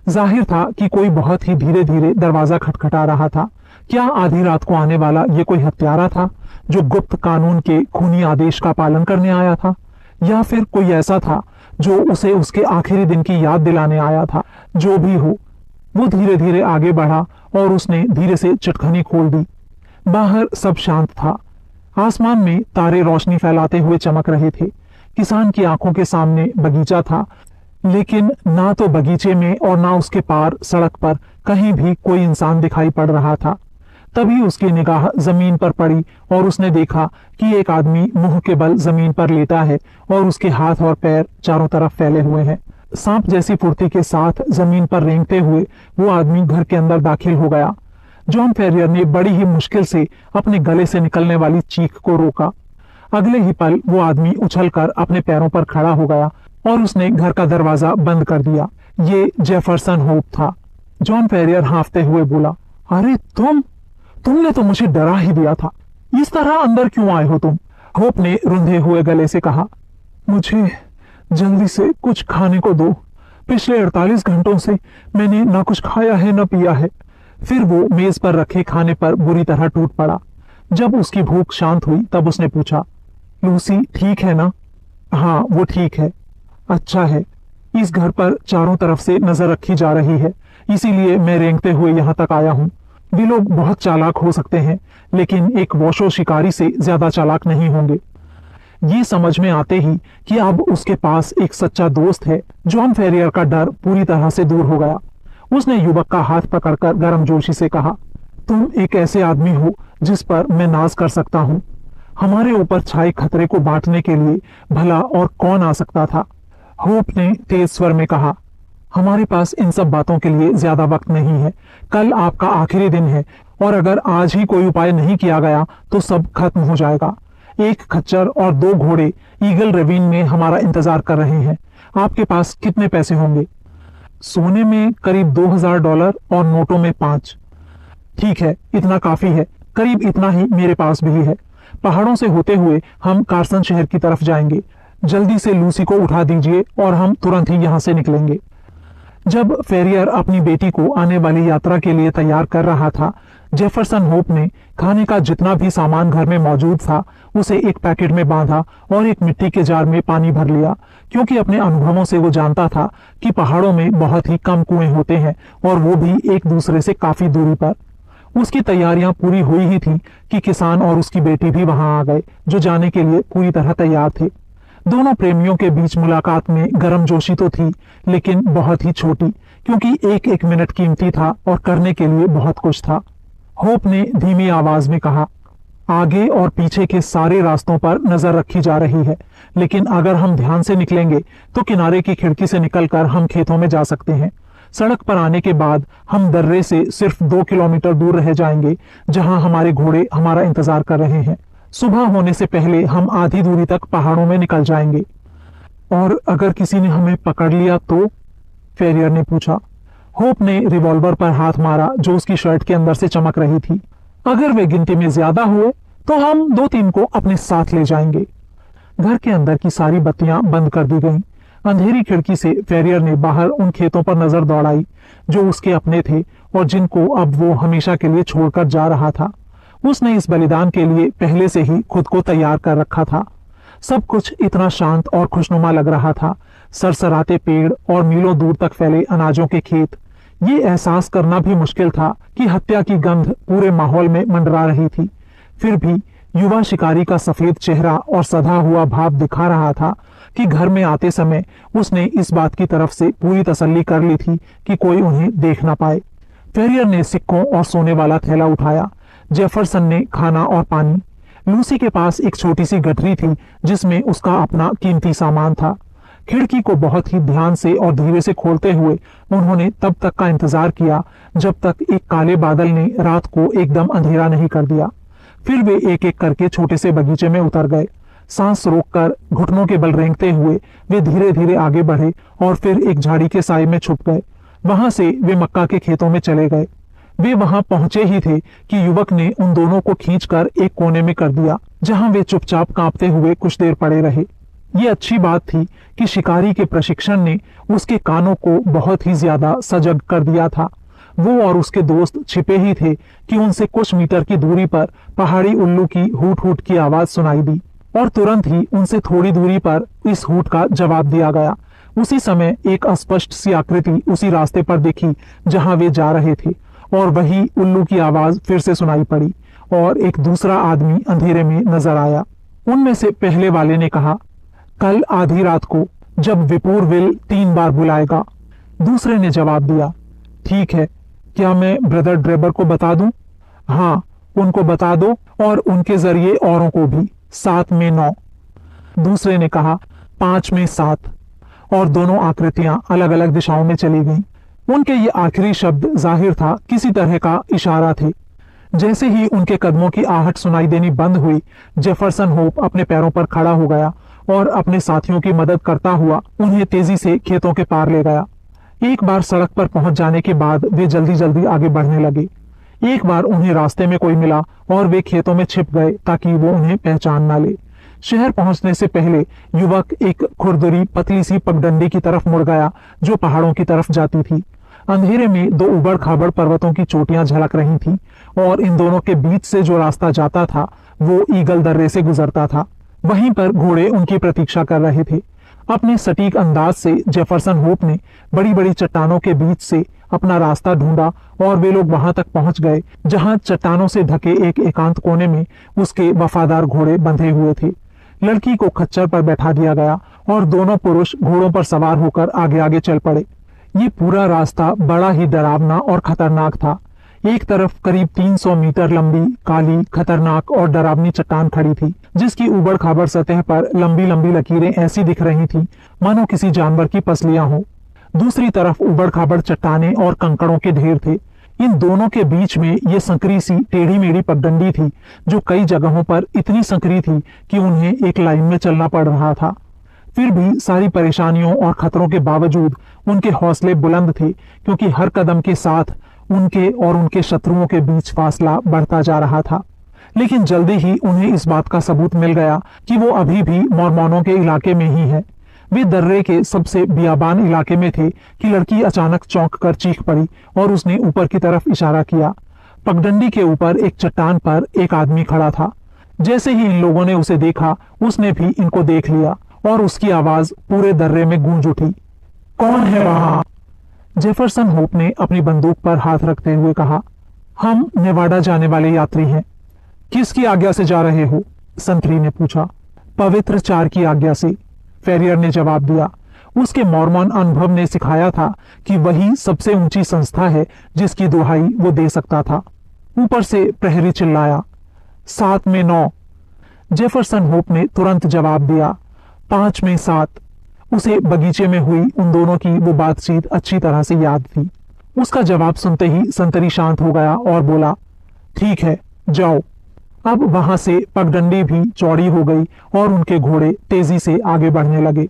जाहिर था कि कोई बहुत ही धीरे धीरे दरवाजा खटखटा रहा था। क्या आधी रात को आने वाला ये कोई हत्यारा था जो गुप्त कानून के खूनी आदेश का पालन करने आया था, या फिर कोई ऐसा था जो उसे उसके आखिरी दिन की याद दिलाने आया था? जो भी हो, वो धीरे धीरे आगे बढ़ा और उसने धीरे से चटखनी खोल दी। बाहर सब शांत था। आसमान में तारे रोशनी फैलाते हुए चमक रहे थे। किसान की आंखों के सामने बगीचा था, लेकिन ना तो बगीचे में और ना उसके पार सड़क पर कहीं भी कोई इंसान दिखाई पड़ रहा था। तभी उसकी निगाह जमीन पर पड़ी और उसने देखा कि एक आदमी मुंह के बल जमीन पर लेटा है और उसके हाथ और पैर चारों तरफ फैले हुए हैं। सांप जैसी फुर्ती के साथ जमीन पर रेंगते हुए वो आदमी घर के अंदर दाखिल हो गया। जॉन फेरियर ने बड़ी ही मुश्किल से अपने गले से निकलने वाली चीख को रोका। अगले ही पल वो आदमी उछलकर अपने पैरों पर खड़ा हो गया और उसने घर का दरवाजा बंद कर दिया। ये जेफरसन होप था। जॉन फेरियर हांफते हुए बोला, अरे तुमने तो मुझे डरा ही दिया था। इस तरह अंदर क्यों आए हो तुम? होप ने रुंधे हुए गले से कहा, मुझे जल्दी से कुछ खाने को दो। पिछले 48 घंटों से मैंने ना कुछ खाया है न पिया है। फिर वो मेज पर रखे खाने पर बुरी तरह टूट पड़ा। जब उसकी भूख शांत हुई तब उसने पूछा, लूसी ठीक है ना? हाँ, वो ठीक है। अच्छा है। इस घर पर चारों तरफ से नजर रखी जा रही है, इसीलिए मैं रेंगते हुए यहाँ तक आया हूँ। वे लोग बहुत चालाक हो सकते हैं, लेकिन एक वोशो शिकारी से ज्यादा चालाक नहीं होंगे। ये समझ में आते ही कि अब उसके पास एक सच्चा दोस्त है, जॉन फेरियर का डर पूरी तरह से दूर हो गया। उसने युवक का हाथ पकड़कर गर्मजोशी से कहा, तुम एक ऐसे आदमी हो जिस पर मैं नाज कर सकता हूँ। हमारे ऊपर छाए खतरे को बांटने के लिए भला और कौन आ सकता था? होप ने तेज स्वर में कहा, हमारे पास इन सब बातों के लिए ज्यादा वक्त नहीं है। कल आपका आखिरी दिन है और अगर आज ही कोई उपाय नहीं किया गया तो सब खत्म हो जाएगा। एक खच्चर और 2 घोड़े ईगल रेविन में हमारा इंतजार कर रहे हैं। आपके पास कितने पैसे होंगे? सोने में करीब $2000 और नोटों में 5। ठीक है, इतना काफी है। करीब इतना ही मेरे पास भी है। पहाड़ों से होते हुए हम कार्सन शहर की तरफ जाएंगे। जल्दी से लूसी को उठा दीजिए और हम तुरंत ही यहाँ से निकलेंगे। जब फेरियर अपनी बेटी को आने वाली यात्रा के लिए तैयार कर रहा था, जेफरसन होप ने खाने का जितना भी सामान घर में मौजूद था उसे एक पैकेट में बांधा और एक मिट्टी के जार में पानी भर लिया, क्योंकि अपने अनुभवों से वो जानता था कि पहाड़ों में बहुत ही कम कुएं होते हैं और वो भी एक दूसरे से काफी दूरी पर। उसकी तैयारियां पूरी हुई ही थी कि किसान और उसकी बेटी भी वहां आ गए, जो जाने के लिए पूरी तरह तैयार थे। दोनों प्रेमियों के बीच मुलाकात में गर्मजोशी तो थी, लेकिन बहुत ही छोटी, क्योंकि एक एक मिनट कीमती था और करने के लिए बहुत कुछ था। होप ने धीमी आवाज में कहा, आगे और पीछे के सारे रास्तों पर नजर रखी जा रही है, लेकिन अगर हम ध्यान से निकलेंगे तो किनारे की खिड़की से निकलकर हम खेतों में जा सकते हैं। सड़क पर आने के बाद हम दर्रे से सिर्फ 2 किलोमीटर दूर रह जाएंगे, जहां हमारे घोड़े हमारा इंतजार कर रहे हैं। सुबह होने से पहले हम आधी दूरी तक पहाड़ों में निकल जाएंगे। और अगर किसी ने हमें पकड़ लिया तो? फेरियर ने पूछा। होप ने रिवॉल्वर पर हाथ मारा जो उसकी शर्ट के अंदर से चमक रही थी। अगर वे गिनती में ज्यादा हुए तो हम 2-3 को अपने साथ ले जाएंगे। घर के अंदर की सारी बत्तियां बंद कर दी गईं। अंधेरी खिड़की से फेरियर ने बाहर उन खेतों पर नजर दौड़ाई जो उसके अपने थे और जिनको अब वो हमेशा के लिए छोड़कर जा रहा था। उसने इस बलिदान के लिए पहले से ही खुद को तैयार कर रखा था। सब कुछ इतना शांत और खुशनुमा लग रहा था। सरसराते पेड़ और मीलों दूर तक फैले अनाजों के खेत। ये एहसास करना भी मुश्किल था कि हत्या की गंध पूरे माहौल में मंडरा रही थी। फिर भी युवा शिकारी का सफेद चेहरा और सधा हुआ भाव दिखा रहा था कि घर में आते समय उसने इस बात की तरफ से पूरी तसल्ली कर ली थी कि कोई उन्हें देख ना पाए। फेरियर ने सिक्कों और सोने वाला थैला उठाया। जेफरसन ने खाना और पानी। लूसी के पास एक छोटी सी गठरी थी जिसमें उसका अपना कीमती सामान था। खिड़की को बहुत ही ध्यान से और धीरे से खोलते हुए उन्होंने तब तक का इंतजार किया जब तक एक काले बादल ने रात को एकदम अंधेरा नहीं कर दिया। फिर वे एक एक करके छोटे से बगीचे में उतर गए। सांस रोककर घुटनों के बल रेंगते हुए वे धीरे धीरे आगे बढ़े और फिर एक झाड़ी के साए में छुप गए। वहां से वे मक्का के खेतों में चले गए। वे वहां पहुंचे ही थे कि युवक ने उन दोनों को खींचकर एक कोने में कर दिया, जहां वे चुपचाप कांपते हुए कुछ देर पड़े रहे। ये अच्छी बात थी कि शिकारी के प्रशिक्षण ने उसके कानों को बहुत ही ज्यादा सजग कर दिया था। वो और उसके दोस्त छिपे ही थे कि उनसे कुछ मीटर की दूरी पर पहाड़ी उल्लू की हूट हूट की आवाज सुनाई दी और तुरंत ही उनसे थोड़ी दूरी पर इस हूट का जवाब दिया गया। उसी समय एक अस्पष्ट सी आकृति उसी रास्ते पर दिखी जहां वे जा रहे थे और वही उल्लू की आवाज फिर से सुनाई पड़ी और एक दूसरा आदमी अंधेरे में नजर आया। उनमें से पहले वाले ने कहा, कल आधी रात को जब विपुर विल 3 बार बुलाएगा। दूसरे ने जवाब दिया, ठीक है, क्या मैं ब्रदर ड्रेबर को बता दूं? हाँ, उनको बता दो और उनके जरिए औरों को भी। 7 में 9। दूसरे ने कहा 5 में 7। और दोनों आकृतियां अलग अलग दिशाओं में चली गईं। उनके ये आखिरी शब्द जाहिर था किसी तरह का इशारा थे। जैसे ही उनके कदमों की आहट सुनाई देनी बंद हुई, जेफरसन होप अपने पैरों पर खड़ा हो गया और अपने साथियों की मदद करता हुआ उन्हें तेजी से खेतों के पार ले गया। एक बार सड़क पर पहुंच जाने के बाद वे जल्दी जल्दी आगे बढ़ने लगे। एक बार उन्हें रास्ते में कोई मिला और वे खेतों में छिप गए ताकि वो उन्हें पहचान ना ले। शहर पहुंचने से पहले युवक एक खुरदरी पतली सी पगडंडी की तरफ मुड़ गया जो पहाड़ों की तरफ जाती थी। अंधेरे में 2 उबड़ खाबड़ पर्वतों की चोटियां झलक रही थीं और इन दोनों के बीच से जो रास्ता जाता था वो ईगल दर्रे से गुजरता था। वहीं पर घोड़े उनकी प्रतीक्षा कर रहे थे। अपने सटीक अंदाज से जेफरसन होप ने बड़ी बड़ी चट्टानों के बीच से अपना रास्ता ढूंढा और वे लोग वहां तक पहुंच गए जहां चट्टानों से ढके एक एकांत कोने में उसके वफादार घोड़े बंधे हुए थे। लड़की को खच्चर पर बैठा दिया गया और दोनों पुरुष घोड़ों पर सवार होकर आगे आगे चल पड़े। ये पूरा रास्ता बड़ा ही डरावना और खतरनाक था। एक तरफ करीब 300 मीटर लंबी काली खतरनाक और डरावनी चट्टान खड़ी थी जिसकी ऊबड़ खाबड़ सतह पर लंबी लंबी लकीरें ऐसी दिख रही थी मानो किसी जानवर की पसलियां हो। दूसरी तरफ ऊबड़ खाबड़ चट्टानें और कंकड़ों के ढेर थे। इन दोनों के बीच में ये संकरी सी टेढ़ी मेढ़ी पगडंडी थी जो कई जगहों पर इतनी संकरी थी कि उन्हें एक लाइन में चलना पड़ रहा था। फिर भी सारी परेशानियों और खतरों के बावजूद उनके हौसले बुलंद थे क्योंकि हर कदम के साथ उनके और उनके शत्रुओं के बीच फासला बढ़ता जा रहा था। लेकिन जल्दी ही उन्हें इस बात का सबूत मिल गया कि वो अभी भी मॉर्मोनों के इलाके में ही है। वे दर्रे के सबसे बियाबान इलाके में थे कि लड़की अचानक चौंक कर चीख पड़ी और उसने ऊपर की तरफ इशारा किया। पगडंडी के ऊपर एक चट्टान पर एक आदमी खड़ा था। जैसे ही इन लोगों ने उसे देखा उसने भी इनको देख लिया और उसकी आवाज पूरे दर्रे में गूंज उठी। कौन है वहां? जेफरसन होप ने अपनी बंदूक पर हाथ रखते हुए कहा, हम नेवाडा जाने वाले यात्री हैं। किसकी आज्ञा से जा रहे हो? संतरी ने पूछा। पवित्र चार की आज्ञा से, फेरियर ने जवाब दिया। उसके मॉर्मन अनुभव ने सिखाया था कि वही सबसे ऊंची संस्था है जिसकी दुहाई वो दे सकता था। ऊपर से प्रहरी चिल्लाया, 7 में 9। जेफरसन होप ने तुरंत जवाब दिया, 5 में 7। उसे बगीचे में हुई उन दोनों की वो बातचीत अच्छी तरह से याद थी। उसका जवाब सुनते ही संतरी शांत हो गया और बोला, ठीक है, जाओ। अब वहां से पगडंडी भी चौड़ी हो गई और उनके घोड़े तेजी से आगे बढ़ने लगे।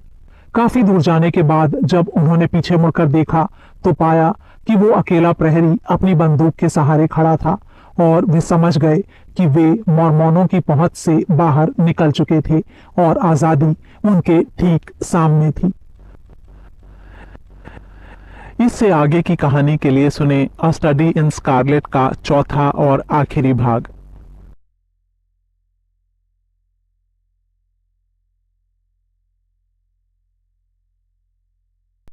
काफी दूर जाने के बाद जब उन्होंने पीछे मुड़कर देखा तो पाया कि वो अकेला प्रहरी अपनी बंदूक के सहारे खड़ा था और वे समझ गए कि वे मॉर्मोनों की पहुंच से बाहर निकल चुके थे और आजादी उनके ठीक सामने थी। इससे आगे की कहानी के लिए सुने अ स्टडी इन स्कारलेट का चौथा और आखिरी भाग।